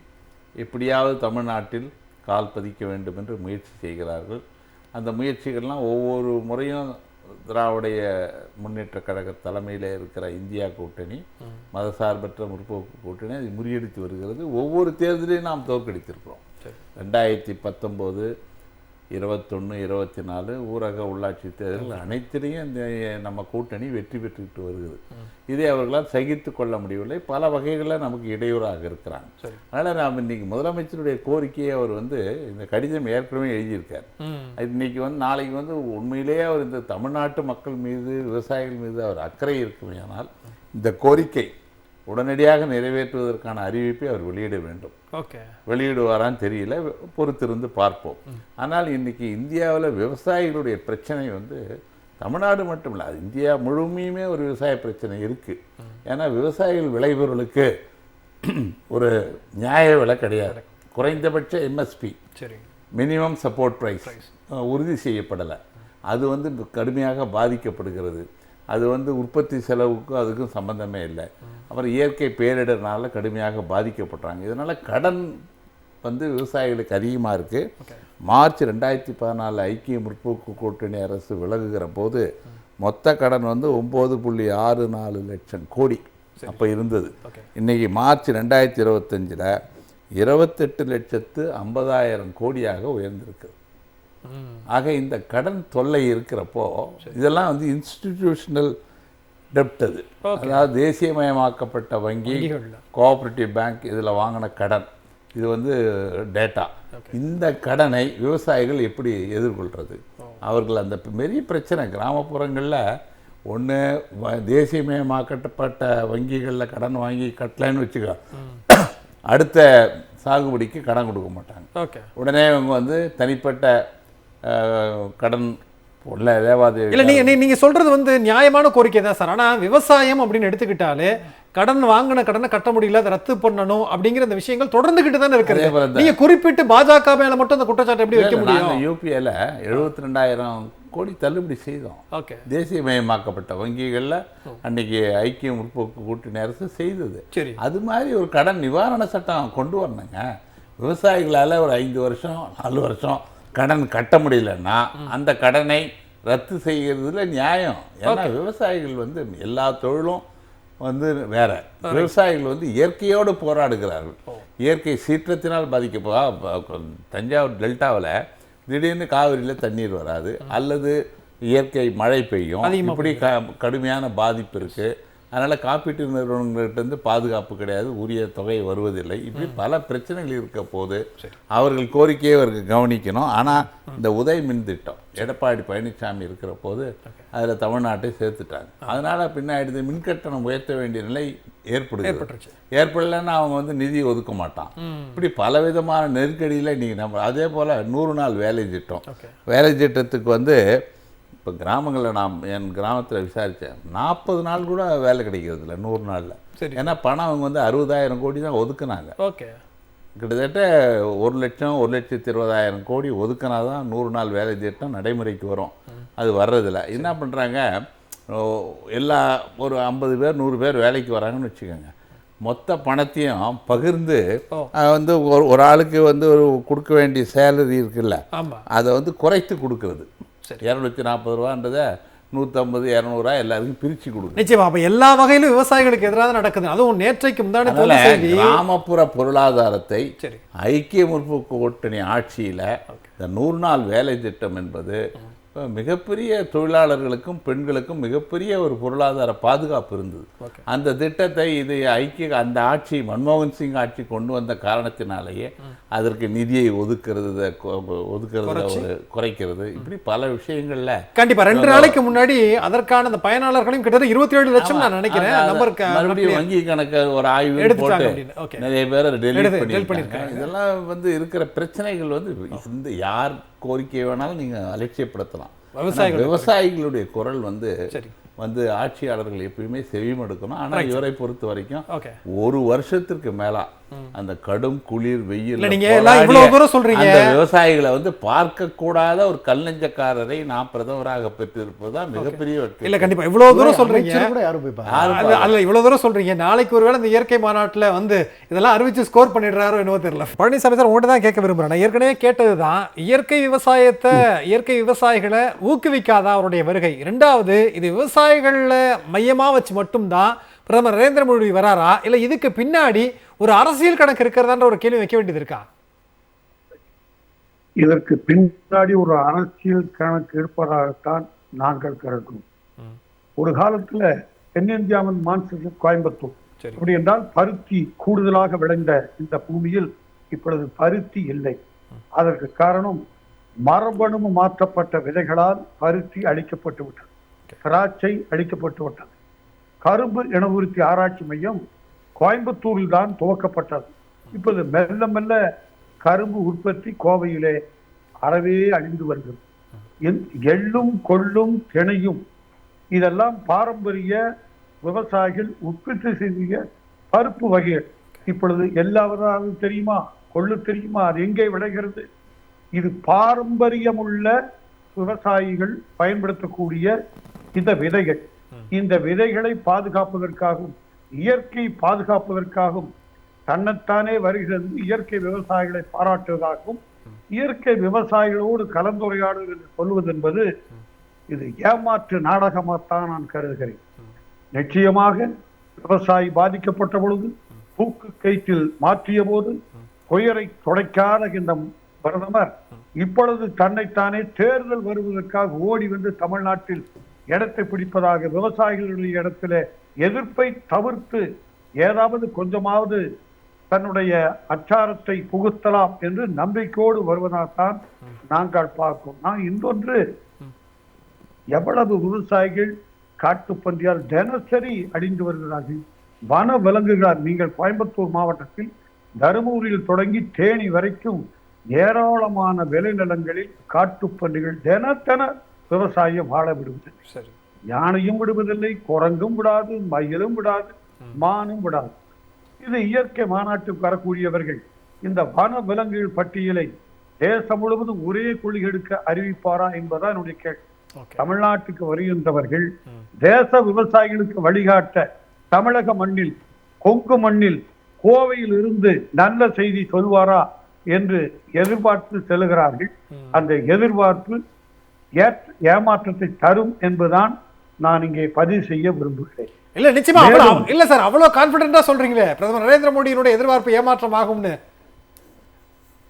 எப்படியாவது தமிழ்நாட்டில் கால் பதிக்க வேண்டும் என்று முயற்சி செய்கிறார்கள். அந்த முயற்சிகள்லாம் ஒவ்வொரு முறையும் திராவிடைய முன்னேற்ற கழக தலைமையில் இருக்கிற இந்தியா கூட்டணி, மதசார்பற்ற முற்போக்கு கூட்டணி அதை முறியடித்து வருகிறது. ஒவ்வொரு தேர்தலையும் நாம் தோற்கடித்திருக்கிறோம். 2019, 21, 24 ஊரக உள்ளாட்சி தேர்தல் அனைத்திலையும் இந்த நம்ம கூட்டணி வெற்றி பெற்றுக்கிட்டு வருகிறது. இதை அவர்களால் சகித்து கொள்ள முடியவில்லை. பல வகைகளில் நமக்கு இடையூறாக இருக்கிறாங்க. அதனால் நாம் இன்றைக்கி முதலமைச்சருடைய கோரிக்கையை அவர் வந்து இந்த கடிதம் ஏற்கனவே எழுதியிருக்கார். இன்றைக்கி வந்து நாளைக்கு வந்து உண்மையிலேயே அவர் இந்த தமிழ்நாட்டு மக்கள் மீது, விவசாயிகள் மீது அவர் அக்கறை இருக்குமே, ஆனால் இந்த கோரிக்கை உடனடியாக நிறைவேற்றுவதற்கான அறிவிப்பை அவர் வெளியிட வேண்டும். வெளியிடுவாரான்னு தெரியல, பொறுத்திருந்து பார்ப்போம். ஆனால் இன்னைக்கு இந்தியாவில் விவசாயிகளுடைய பிரச்சனை வந்து தமிழ்நாடு மட்டும் இல்லை, அது இந்தியா முழுமையுமே ஒரு விவசாய பிரச்சனை இருக்குது. ஏன்னா விவசாயிகள் விளைபொருளுக்கு ஒரு நியாய விலை கிடையாது. குறைந்தபட்ச எம்எஸ்பி, மினிமம் சப்போர்ட் ப்ரைஸ் உறுதி செய்யப்படலை. அது வந்து கடுமையாக பாதிக்கப்படுகிறது. அது வந்து உற்பத்தி செலவுக்கும் அதுக்கும் சம்பந்தமே இல்லை. அப்புறம் இயற்கை பேரிடர்னால கடுமையாக பாதிக்கப்படுறாங்க. இதனால் கடன் வந்து விவசாயிகளுக்கு அதிகமாக இருக்குது. மார்ச் 2014 ஐக்கிய முற்போக்கு கூட்டணி அரசு விலகுகிற போது மொத்த கடன் வந்து 9.64 லட்சம் கோடி அப்போ இருந்தது. இன்றைக்கி மார்ச் 2025 28,50,000 கோடியாக உயர்ந்திருக்கு. ஆக இந்த கடன் தொல்லை இருக்கிறப்போ இதெல்லாம் வந்து இன்ஸ்டிடியூஷனல் டெப்ட், அது அதாவது தேசியமயமாக்கப்பட்ட வங்கி, கோஆபரேட்டிவ் பேங்க் இதில் வாங்கின கடன், இது வந்து டேட்டா. இந்த கடனை விவசாயிகள் எப்படி எதிர்கொள்கிறது? அவர்கள் அந்த பெரிய பிரச்சனை கிராமப்புறங்களில் ஒன்று தேசியமயமாக்கப்பட்ட வங்கிகளில் கடன் வாங்கி கட்டலைன்னு வச்சுக்க, அடுத்த சாகுபடிக்கு கடன் கொடுக்க மாட்டாங்க. உடனே அவங்க வந்து தனிப்பட்ட கடன் நீங்க சொல்றது வந்து நியாயமான கோரிக்கை தான் சார். ஆனா விவசாயம் அப்படின்னு எடுத்துக்கிட்டாலே கடன் வாங்கின கடனை கட்ட முடியல, அதை ரத்து பண்ணணும் அப்படிங்கிற இந்த விஷயங்கள் தொடர்ந்துகிட்டு தானே இருக்குது. நீங்க குறிப்பிட்டு பாஜக மேல மட்டும் அந்த குற்றச்சாட்டு எப்படி வைக்க முடியும்? யூபிஏல 72,000 கோடி தள்ளுபடி செய்தோம். தேசியமயமாக்கப்பட்ட வங்கிகள்ல அன்னைக்கு ஐக்கிய முற்போக்கு கூட்டணி அரசு செய்தது. அது மாதிரி ஒரு கடன் நிவாரண சட்டம் கொண்டு வரணுங்க. விவசாயிகளால ஒரு 5 வருஷம் 4 வருஷம் கடன் கட்ட முடியலன்னா அந்த கடனை ரத்து செய்கிறதுல நியாயம். ஏன்னா விவசாயிகள் வந்து எல்லா தொழிலும் வந்து வேற, விவசாயிகள் வந்து இயற்கையோடு போராடுகிறார்கள். இயற்கை சீற்றத்தினால் தஞ்சாவூர் டெல்டாவில் திடீர்னு காவிரியில் தண்ணீர் வராது, அல்லது இயற்கை மழை பெய்யும், இப்படி கடுமையான பாதிப்பு இருக்குது. அதனால் காப்பீட்டு நிறுவனங்கள்கிட்ட பாதுகாப்பு கிடையாது, உரிய தொகை வருவதில்லை, இப்படி பல பிரச்சனைகள் இருக்க போது அவர்கள் கோரிக்கையை அவர்கள் கவனிக்கணும். ஆனால் இந்த உதய் மின் திட்டம் எடப்பாடி பழனிசாமி இருக்கிற போது அதில் தமிழ்நாட்டை சேர்த்துட்டாங்க. அதனால் பின்னாடி மின்கட்டணம் உயர்த்த வேண்டிய நிலை ஏற்படலைன்னா அவங்க வந்து நிதி ஒதுக்க மாட்டான். இப்படி பலவிதமான நெருக்கடியில் நீங்கள் நம்ம அதே போல் 100 நாள் வேலை திட்டம், வேலை திட்டத்துக்கு வந்து இப்போ கிராமங்களில் என் கிராமத்தில் விசாரித்தேன், 40 நாள் கூட வேலை கிடைக்கிறது இல்லை 100 நாளில். ஏன்னா பணம் அவங்க வந்து 60,000 கோடி தான் ஒதுக்குனாங்க. கிட்டத்தட்ட 1,20,000 கோடி ஒதுக்கினா தான் 100 நாள் வேலை திட்டம் நடைமுறைக்கு வரும். அது வர்றதில்ல. என்ன பண்ணுறாங்க, எல்லா ஒரு 50 பேர் 100 பேர் வேலைக்கு வராங்கன்னு வச்சுக்கோங்க, மொத்த பணத்தையும் பகிர்ந்து வந்து ஒரு ஆளுக்கு வந்து ஒரு கொடுக்க வேண்டிய சேலரி இருக்குல்ல, அதை வந்து குறைத்து கொடுக்கறது. 240 ரூபான்றதை 150 200 எல்லாருக்கும் பிரிச்சு கொடுக்கும். நிச்சயமா. அப்ப எல்லா வகையிலும் விவசாயிகளுக்கு எதிராக நடக்குது. அதுவும் நேற்றைக்கு முன்னாடி கிராமப்புற பொருளாதாரத்தை ஐக்கிய முற்போக்கு கூட்டணி ஆட்சியில இந்த 100 நாள் வேலை திட்டம் என்பது மிகப்பெரிய தொழிலாளர்களுக்கும் பெண்களுக்கும் மிகப்பெரிய ஒரு பொருளாதார பாதுகாப்பு இருந்தது. அந்த திட்டத்தை அந்த ஆட்சி மன்மோகன் சிங் ஆட்சி கொண்டு வந்த காரணத்தினாலேயே அதற்கு நிதியை ஒதுக்குறது குறைக்கிறது, இப்படி பல விஷயங்கள்ல கண்டிப்பா 2 நாளைக்கு முன்னாடி அதற்கான அந்த பயனாளர்களையும் கிட்டத்தட்ட 27 லட்சம் நான் நினைக்கிறேன் மறுபடியும் வங்கி கணக்கு ஒரு ஆய்வு போட்டு நிறைய பேர் டெலிட் பண்ணிருக்காங்க. இதெல்லாம் வந்து இருக்கிற பிரச்சனைகள் வந்து இந்த யார் கோரிக்கை வேணாலும் நீங்க அலட்சியப்படுத்தலாம். விவசாயிகளுடைய குரல் வந்து ஆட்சியாளர்கள் எப்பயுமே செவிமடுக்கணும். ஆனா இவரை பொறுத்த வரைக்கும் ஒரு வருஷத்திற்கு மேலா அந்த கடும் குளிர் வெயில் அந்த விவசாயிகளை வந்து பார்க்க கூடாத ஒரு கல்நெஞ்சக்காரரை நான் பிரதமராக பெற்றிருப்பதுதான் மிகப்பெரிய வெற்றி. இல்ல கண்டிப்பா இவ்வளவு தூரம் சொல்றீங்க, இவ்வளவு தூரம் சொல்றீங்க. நாளைக்கு ஒருவேளை இந்த இயற்கை மாநாட்டுல வந்து இதெல்லாம் அறிவிச்சு ஸ்கோர் பண்ணிடுறாரோ என்னவோ தெரியல. பழனிசாமி சார் உங்கள்கிட்ட தான் கேட்க விரும்புறேன். நான் ஏற்கனவே கேட்டதுதான், இயற்கை விவசாயிகளை ஊக்குவிக்காத அவருடைய வருகை. 2வது, இது விவசாயிகள மையமா வச்சு மட்டும்தான் பிரதமர் நரேந்திர மோடி வராரா, இல்ல இதுக்கு பின்னாடி ஒரு அரசியல் கணக்கு இருக்கிறதான்ற ஒரு கேள்வி வைக்க வேண்டியது இருக்கா? இதற்கு பின்னாடி ஒரு அரசியல் கணக்கு இருப்பதாகத்தான் நாங்கள் கருதுகிறோம். ஒரு காலத்துல தென்னிந்தியாவின் மான்செஸ்டர் கோயம்புத்தூர், அப்படி என்றால் பருத்தி கூடுதலாக விளைந்த இந்த பூமியில் இப்பொழுது பருத்தி இல்லை. அதற்கு காரணம் மரபணு மாற்றப்பட்ட விதைகளால் பருத்தி அழிக்கப்பட்டு விட்டது, திராட்சை அழிக்கப்பட்டு விட்டது. கரும்பு இனவுறுத்தி ஆராய்ச்சி மையம் கோயம்புத்தூரில் தான் துவக்கப்பட்டது. இப்போது மெல்ல மெல்ல கரும்பு உற்பத்தி கோவையிலே அறவே அழிந்து வருகிறது. எள்ளும் கொள்ளும் திணையும் இதெல்லாம் பாரம்பரிய விவசாயிகள் உற்பத்தி செய்ய பருப்பு வகைகள். இப்பொழுது எல்லாவதாவது தெரியுமா, கொள்ளு தெரியுமா, அது எங்கே விளைகிறது? இது பாரம்பரியமுள்ள விவசாயிகள் பயன்படுத்தக்கூடிய இந்த விதைகள். இந்த விதைகளை பாதுகாப்பதற்காகவும் இயற்கை பாதுகாப்பதற்காகவும் தன்னைத்தானே வருகிறது. இயற்கை விவசாயிகளை பாராட்டுவதாகவும் இயற்கை விவசாயிகளோடு கலந்துரையாடுவது என்று சொல்வது என்பது இது ஏமாற்று நாடகமாகத்தான் நான் கருதுகிறேன். நிச்சயமாக விவசாயி பாதிக்கப்பட்ட பொழுது தூக்கு கயிற்றில் மாற்றிய போது துயரை துடைக்காத இந்த பிரதமர் இப்பொழுது தன்னைத்தானே தேர்தல் வருவதற்காக ஓடி வந்து தமிழ்நாட்டில் இடத்தை பிடிப்பதாக விவசாயிகளுடைய இடத்துல எதிர்ப்பை தவிர்த்து ஏதாவது கொஞ்சமாவது தன்னுடைய அச்சாரத்தை புகுத்தலாம் என்று நம்பிக்கையோடு வருவதால்தான் நாங்கள் பார்க்கிறோம். நான் இன்னொன்று, எவ்வளவு விவசாயிகள் காட்டுப்பன்றியால் தினசரி அழிந்து வருகிறார்கள். வன விலங்குகளால் நீங்கள் கோயம்புத்தூர் மாவட்டத்தில் தருமபுரியில் தொடங்கி தேனி வரைக்கும் ஏராளமான விளைநிலங்களில் காட்டுப்பன்றிகள் தினத்தன விவசாயம் வாழ விடுவதில்லை. யானையும் விடுவதில்லை, குரங்கும் விடாது, மயிலும் விடாது, மானும் விடாது. இது இயற்கை மாநாட்டுக்கு வரக்கூடியவர்கள் இந்த வன விலங்குகள் பட்டியலை தேசம் முழுவதும் ஒரே கொள்கை எடுக்க அறிவிப்பாரா என்பதா என்னுடைய கேள்வி. தமிழ்நாட்டுக்கு வருகின்றவர்கள் தேச விவசாயிகளுக்கு வழிகாட்ட தமிழக மண்ணில், கொங்கு மண்ணில், கோவையில் இருந்து நல்ல செய்தி சொல்வாரா என்று எதிர்பார்த்து செல்கிறார்கள். அந்த எதிர்பார்ப்பு ஏமாற்றத்தை தரும் என்பதுதான் நான் இங்கே பதிவு செய்ய விரும்புகிறேன். இல்ல நிச்சயமா இல்ல சார், அவ்வளவு கான்பிடென்டா சொல்றீங்களே பிரதமர் நரேந்திர மோடியினுடைய எதிர்பார்ப்பு ஏமாற்றம் ஆகும்னு.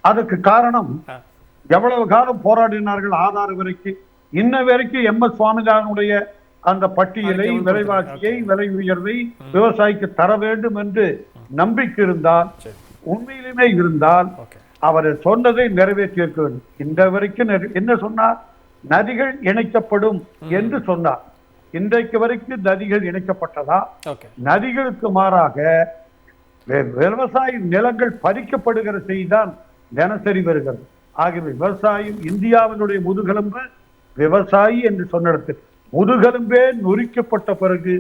அதுக்கு காரணம் எவ்வளவு காலம் போராடினார்கள் ஆதார வரைக்கும். இன்ன வரைக்கும் MS சுவாமிநாதனுடைய அந்த பட்டியலை, விலைவாசியை, விலை உயர்வை விவசாயிக்கு தர வேண்டும் என்று நம்பிக்கை இருந்தால், உண்மையிலுமே இருந்தால் அவர் சொன்னதை நிறைவேற்றியிருக்க வேண்டும். இந்த வரைக்கும் என்ன சொன்னார்? நதிகள் இணைக்கப்படும் என்று சொன்னார். இன்றைக்கு வரைக்கும் நதிகள் இணைக்கப்பட்டதா? நதிகளுக்கு மாறாக விவசாய நிலங்கள் பறிக்கப்படுகிற செய்திதான் தினசரி வருகிறது. ஆகவே விவசாயம் இந்தியாவினுடைய முதுகெலும்பு விவசாயி என்று சொன்னிடத்தில் முதுகெலும்பே நொறிக்கப்பட்ட பிறகு,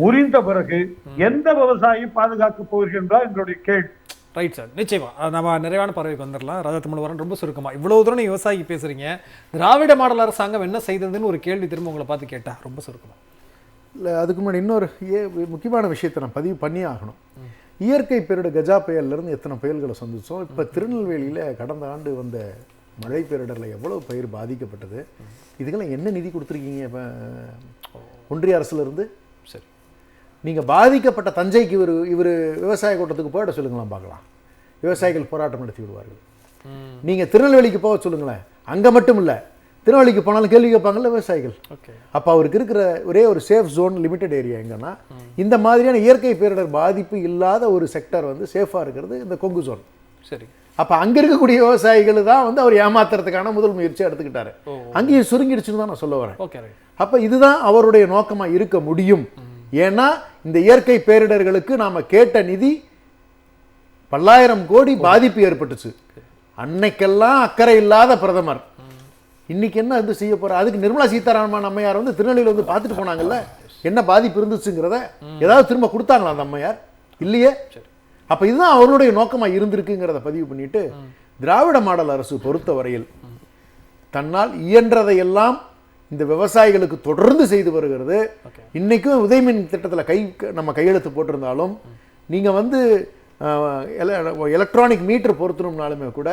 முறிந்த பிறகு எந்த விவசாயியும் பாதுகாக்க போகின்றார் எங்களுடைய கேள்வி. ரைட் சார், நிச்சயமா நம்ம நிறைவான பறவைக்கு வந்துடலாம். ராஜா தமிழ்வரன், ரொம்ப சுருக்கமா இவ்வளவு தூரம் நீங்க விவசாயி பேசுறீங்க, திராவிட மாடல் அரசாங்கம் என்ன செய்ததுன்னு ஒரு கேள்வி திரும்ப உங்களை பார்த்து கேட்டா ரொம்ப சுருக்கமா. இல்லை, அதுக்கு முன்னாடி இன்னொரு முக்கியமான விஷயத்தை நான் பதிவு பண்ணியே ஆகணும். இயற்கை பேரிடர் கஜா புயல்லேருந்து எத்தனை புயல்களை சந்திச்சோம். இப்போ திருநெல்வேலியில் கடந்த ஆண்டு வந்த மழை பேரிடரில் எவ்வளோ பயிர் பாதிக்கப்பட்டது. இதுக்கெல்லாம் என்ன நிதி கொடுத்துருக்கீங்க இப்போ ஒன்றிய அரசுலேருந்து? சரி, நீங்கள் பாதிக்கப்பட்ட தஞ்சைக்கு இவர் விவசாய கூட்டத்துக்கு போயிட சொல்லுங்களேன் பார்க்கலாம். விவசாயிகள் போராட்டம் நடத்தி விடுவார்கள். நீங்கள் திருநெல்வேலிக்கு போக சொல்லுங்களேன், அங்கே மட்டும் இல்லை, திருநெல்வேலிக்கு போனாலும் கேள்வி கேட்பாங்கல்ல விவசாயிகள். அப்போ அவருக்கு இருக்கிற ஒரே ஒரு சேஃப் ஜோன், லிமிட்டட் ஏரியா எங்கன்னா இந்த மாதிரியான இயற்கை பேரிடர் பாதிப்பு இல்லாத ஒரு செக்டர் வந்து சேஃபாக இருக்கிறது இந்த கொங்கு ஜோன். சரி, அப்போ அங்கே இருக்கக்கூடிய விவசாயிகள் தான் வந்து அவர் ஏமாத்துறதுக்கான முதல் முயற்சியை எடுத்துக்கிட்டாரு. அங்கேயும் சுருங்கிடுச்சுன்னு தான் நான் சொல்ல வரேன். அப்போ இதுதான் அவருடைய நோக்கமாக இருக்க முடியும். ஏன்னா இந்த இயற்கை பேரிடர்களுக்கு நாம் கேட்ட நிதி பல்லாயிரம் கோடி பாதிப்பு ஏற்பட்டுச்சு. அன்னைக்கெல்லாம் அக்கறை இல்லாத பிரதமர் இன்னைக்கு என்ன வந்து செய்ய போற? அதுக்கு நிர்மலா சீதாராமன் அம்மையார் வந்து திருநெல்வேலியில் வந்து பார்த்துட்டு போனாங்கல்ல, என்ன பாதிப்பு இருந்துச்சுங்கிறத. ஏதாவது திரும்ப கொடுத்தாங்களா அந்த அம்மையார்? இல்லையே. அப்ப இதுதான் அவருடைய நோக்கமா இருந்திருக்குங்கிறத பதிவு பண்ணிட்டு, திராவிட மாடல் அரசு பொறுத்த வரையில் தன்னால் இயன்றதையெல்லாம் இந்த விவசாயிகளுக்கு தொடர்ந்து செய்து வருகிறது. இன்னைக்கும் உதயமின் திட்டத்தில் நம்ம கையெழுத்து போட்டிருந்தாலும், நீங்க வந்து எலக்ட்ரானிக் மீட்டர் பொருத்தணும்னாலுமே கூட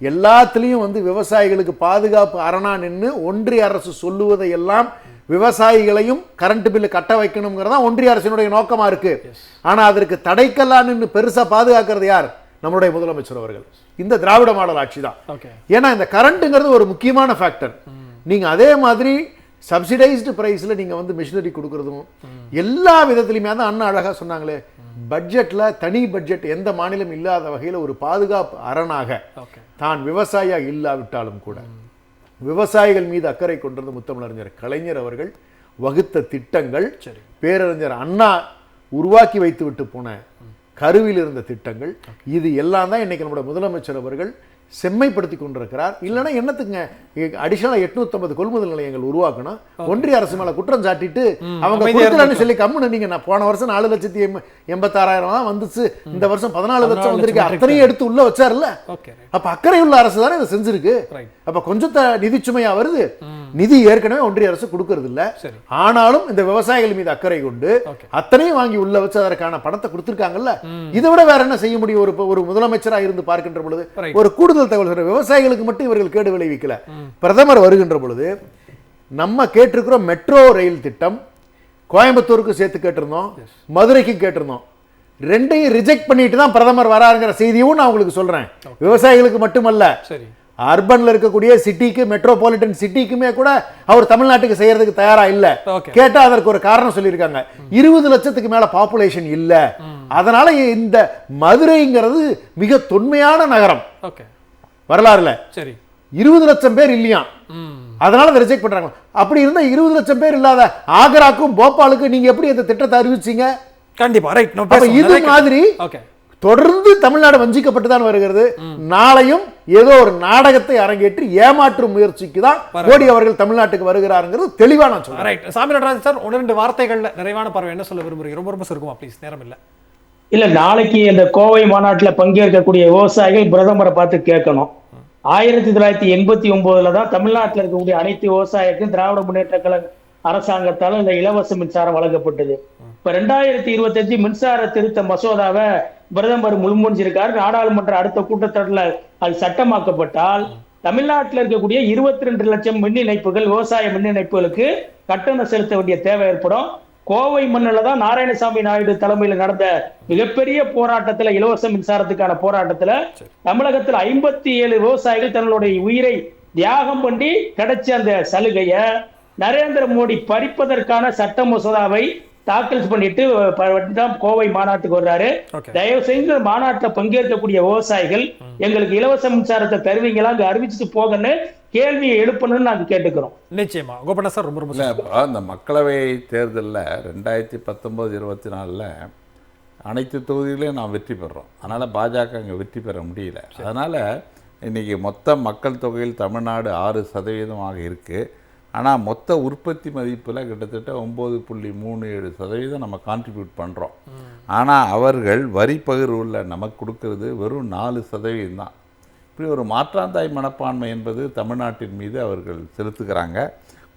எல்லாத்துலேயும் வந்து விவசாயிகளுக்கு பாதுகாப்பு அரணா நின்று ஒன்றிய அரசு சொல்லுவதையெல்லாம் விவசாயிகளையும் கரண்ட் பில்லு கட்ட வைக்கணுங்கிறதா ஒன்றிய அரசினுடைய நோக்கமா இருக்கு. ஆனா அதற்கு தடைக்கெல்லாம் நின்று பெருசா பாதுகாக்கிறது யார்? நம்மளுடைய முதலமைச்சர் அவர்கள். இந்த திராவிட மாடல் ஆட்சி தான். ஏன்னா இந்த கரண்ட்டுங்கிறது ஒரு முக்கியமான ஃபேக்டர். நீங்க அதே மாதிரி சப்சிடைஸ்டு பிரைஸ்ல நீங்க வந்து மிஷினரி கொடுக்கறதும் எல்லா விதத்திலுமே தான் அண்ணா அழகா சொன்னாங்களே, பட்ஜெட்ல தனி பட்ஜெட் எந்த மாநிலம் இல்லாத வகையில் ஒரு பாதுகாப்பு அரணாக தான் விவசாயியாக இல்லாவிட்டாலும் கூட விவசாயிகள் மீது அக்கறை கொண்டிருந்த முத்தமிழறிஞர் கலைஞர் அவர்கள் வகுத்த திட்டங்கள், பேரறிஞர் அண்ணா உருவாக்கி வைத்து விட்டு போன கருவில் இருந்த திட்டங்கள், இது எல்லாம் தான் இன்னைக்கு நம்முடைய முதலமைச்சர் அவர்கள் செம்மைப்படுத்தி கொண்டிருக்கிறார். இல்லைன்னா என்னத்துக்குங்க அடிஷனலா 850 கொள்முதல் நிலையங்கள் உருவாக்கணும்? ஒன்றிய அரசு மேல குற்றம் சாட்டிட்டு அவங்க கொடுக்கலன்னு சொல்லி கம்முன்னு நீங்க நான் போன வருஷம் 4,86,000 வந்துச்சு, இந்த வருஷம் 14 லட்சம் வந்திருக்கு, அத்தனையும் எடுத்து உள்ள வச்சாருல்ல. அப்ப அக்கறை உள்ள அரசு தானே இதை செஞ்சிருக்கு. அப்ப கொஞ்சம் நிதிச்சுமையா வருது. நிதி ஏற்கனவே ஒன்றிய அரசு கொடுக்கறது இல்ல. சரி. ஆனாலும் இந்த விவசாயிகள் மீது அக்கறை கொண்டு ஓகே. அத்தனையும் வாங்கி உள்ள வச்சு அதற்கான பணத்தை கொடுத்திருக்காங்கல்ல. இதை விட வேற என்ன செய்ய முடியும்? ஒரு முதலமைச்சரா இருந்து பார்க்கின்ற பொழுது Right. ஒரு கூடுதல் தகவல் சொல்ற, விவசாயிகளுக்கு மட்டும் இவர்கள் கேடு விளைவிக்கல. பிரதமர் வருகின்ற பொழுது நம்ம கேட்டிருக்கிறோம் மெட்ரோ ரயில் திட்டம், கோயம்புத்தூருக்கு சேர்த்து கேட்டிருந்தோம், மதுரைக்கு கேட்டிருந்தோம். ரெண்டையும் ரிஜெக்ட் பண்ணிட்டு தான் பிரதமர் வராருங்கிற செய்தியும் நான் உங்களுக்கு சொல்றேன். விவசாயிகளுக்கு மட்டுமல்ல, சரி, அர்பன்ல இருக்கக்கூடிய சிட்டிக்கு, மெட்ரோபாலிட்டன் சிட்டிக்குமே கூட அவர் தமிழ்நாட்டுக்கு செய்யறதுக்கு தயாரா இல்ல. ஓகே. கேட்டா அதற்கு ஒரு காரணம் சொல்லியிருக்காங்க. 20 லட்சத்துக்கு மேல பாப்புலேஷன் இல்ல, அதனால இந்த மதுரைங்கிறது மிக தொன்மையான நகரம் ஓகே, வரலாறுல. சரி, 20 லட்சம் பேர் இல்லையா, அதனால அதை ரிஜெக்ட் பண்றாங்க. அப்படி இருந்தா 20 லட்சம் பேர் இல்லாத ஆக்ராக்கும் போபாலுக்கும் நீங்க எப்படி இந்த திட்டத்தை அறிவிச்சீங்க? கண்டிப்பா. ரைட். அப்ப இது மாதிரி ஓகே, தொடர்ந்து தமிழ்நாடு வஞ்சிக்கப்பட்டு தான் வருகிறது. நாளையும் ஏதோ ஒரு நாடகத்தை அரங்கேற்றி ஏமாற்றும் முயற்சிக்கு தான் மோடி அவர்கள் தமிழ்நாட்டுக்கு வருகிறாருங்கிறது தெளிவா நான் சொல்றேன். ரைட். சாமி நடராஜன் சார், 1-2 வார்த்தைகள்ல நிறைவான பார்வை என்ன சொல்ல விரும்புறீங்க? ரொம்ப சுருக்கமா ப்ளீஸ், நேரம் இல்ல. இல்ல, நாளைக்கு இந்த கோவை மாநாட்டுல பங்கேற்கக்கூடிய விவசாயிகள் பிரதமரை பார்த்து கேட்கணும். 1989 தான் தமிழ்நாட்டில் இருக்கக்கூடிய அனைத்து விவசாயிக்கும் திராவிட முன்னேற்ற கழக அரசாங்கத்தால இந்த இலவச மின்சாரம் வழங்கப்பட்டது. இப்ப 2025 மின்சார திருத்த மசோதாவை பிரதமர் முன்மொழிஞ்சிருக்காரு. நாடாளுமன்ற அடுத்த கூட்டத்தொடர்ல அது சட்டமாக்கப்பட்டால் தமிழ்நாட்டில் இருக்கக்கூடிய 22 லட்சம் மின் இணைப்புகள், விவசாய மின் இணைப்புகளுக்கு கட்டணம் செலுத்த வேண்டிய தேவை ஏற்படும். கோவை மண்ணில் தான் நாராயணசாமி நாயுடு தலைமையில் நடந்த மிகப்பெரிய போராட்டத்துல, இலவச மின்சாரத்துக்கான போராட்டத்துல தமிழகத்தில் 57 விவசாயிகள் தங்களுடைய உயிரை தியாகம் பண்ணி கிடைச்ச அந்த சலுகைய நரேந்திர மோடி பறிப்பதற்கான சட்ட மசோதாவை தாக்கல் பண்ணிட்டு தான் கோவை மாநாட்டுக்கு வர்றாரு. தயவு செய்து மாநாட்டில் பங்கேற்கக்கூடிய விவசாயிகள் எங்களுக்கு இலவச மின்சாரத்தை தருவீங்களா, அங்க அறிவிச்சுட்டு போகன்னு கேள்வியை எழுப்பணும்னு நாங்க கேட்டுக்கிறோம். நிச்சயமா. கோபண்ணா சார், ரொம்ப இல்லை, அந்த மக்களவை தேர்தலில் 2019-24 அனைத்து தொகுதிகளையும் நாம் வெற்றி பெறுறோம். அதனால் பாஜக அங்கே வெற்றி பெற முடியல. அதனால் இன்றைக்கி மொத்த மக்கள் தொகையில் தமிழ்நாடு 6% இருக்குது. ஆனால் மொத்த உற்பத்தி மதிப்பில் கிட்டத்தட்ட 9.37% நம்ம கான்ட்ரிபியூட் பண்ணுறோம். ஆனால் அவர்கள் வரி பகிர்வுள்ள நமக்கு கொடுக்கறது வெறும் 4% தான். இப்படி ஒரு மாற்றாந்தாய் மனப்பான்மை என்பது தமிழ்நாட்டின் மீது அவர்கள் செலுத்துகிறாங்க.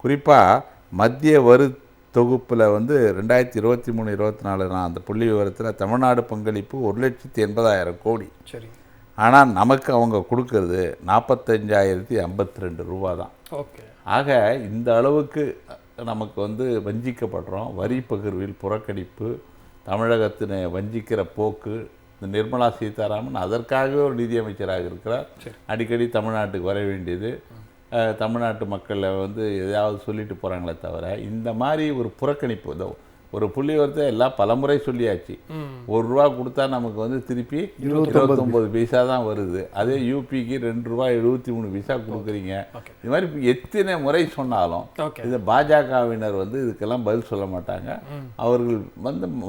குறிப்பாக மத்திய வரி தொகுப்பில் 2023-24 நான் அந்த புள்ளி விவரத்தில் தமிழ்நாடு பங்களிப்பு 1,80,000 கோடி. சரி. ஆனால் நமக்கு அவங்க கொடுக்கறது 45,052 ரூபா தான். ஓகே. ஆக இந்த அளவுக்கு நமக்கு வஞ்சிக்கப்படுறோம். வரி பகிர்வில் புறக்கணிப்பு, தமிழகத்தினை வஞ்சிக்கிற போக்கு. இந்த நிர்மலா சீதாராமன் அதற்காகவே ஒரு நிதியமைச்சராக இருக்கிறார். அடிக்கடி தமிழ்நாட்டுக்கு வர வேண்டியது. தமிழ்நாட்டு மக்களை எதையாவது சொல்லிட்டு போகிறாங்களே தவிர இந்த மாதிரி ஒரு புறக்கணிப்பு. ஒரு புள்ளி வரத்தை எல்லாம் பலமுறை சொல்லியாச்சு. ₹1 கொடுத்தா நமக்கு திருப்பி 29 பைசா தான் வருது. அதே யூபிக்கு ₹2.73 கொடுக்குறீங்க. இது மாதிரி எத்தனை முறை சொன்னாலும் இந்த பாஜகவினர் இதுக்கெல்லாம் பதில் சொல்ல மாட்டாங்க. அவர்கள்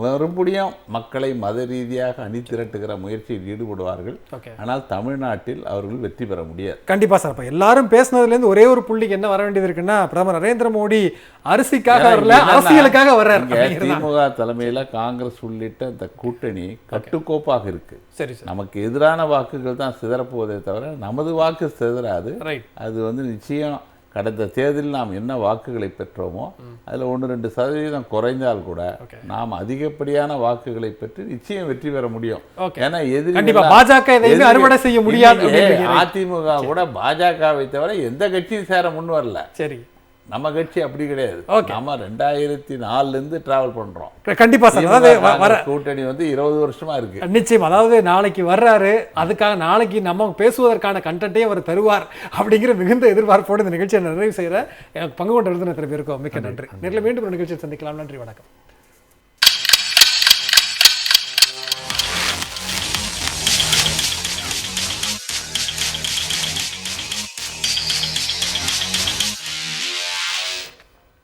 மறுபடியும் மக்களை மத ரீதியாக அணிதிரட்டுகிற முயற்சியில் ஈடுபடுவார்கள். ஆனால் தமிழ்நாட்டில் அவர்கள் வெற்றி பெற முடியாது. கண்டிப்பா சார். இப்ப எல்லாரும் பேசினதுலேருந்து ஒரே ஒரு புள்ளிக்கு என்ன வர வேண்டியது இருக்குன்னா, பிரதமர் நரேந்திர மோடி அரிசிக்காக வரல, அரசியலுக்காக வர்றாரு. திமுக தலைமையில காங்கிரஸ் உள்ளிட்ட இந்த கூட்டணி கட்டுக்கோப்பாக இருக்கு. சரி, நமக்கு எதிரான வாக்குகள் தான் சிதறப்போவதே தவிர நமது வாக்கு சிதறாது. அது நிச்சயம் கடந்த தேர்தலில் நாம் என்ன வாக்குகளை பெற்றோமோ அதில் 1-2% குறைந்தால் கூட நாம் அதிகப்படியான வாக்குகளை பெற்று நிச்சயம் வெற்றி பெற முடியும். ஏன்னா அறுவடை செய்ய முடியாது. அதிமுக கூட பாஜகவை தவிர எந்த கட்சியும் சேர முன் வரல. சரி, நம்ம கட்சி அப்படி கிடையாது. நம்ம 2004 டிராவல் பண்றோம். கண்டிப்பா சார். கூட்டணி 20 வருஷமா இருக்கு. நிச்சயம். அதாவது நாளைக்கு வர்றாரு, அதுக்காக நாளைக்கு நம்ம பேசுவதற்கான கண்டென்ட்டே அவர் தருவார் அப்படிங்கிற மிகுந்த எதிர்பார்ப்போடு இந்த நிகழ்ச்சியை நிறைவு செய்யற பங்கு கொண்ட விருந்தினர் பேருக்கும் மிக்க நன்றி. நேரில் மீண்டும் ஒரு நிகழ்ச்சியை சந்திக்கலாம். நன்றி, வணக்கம்.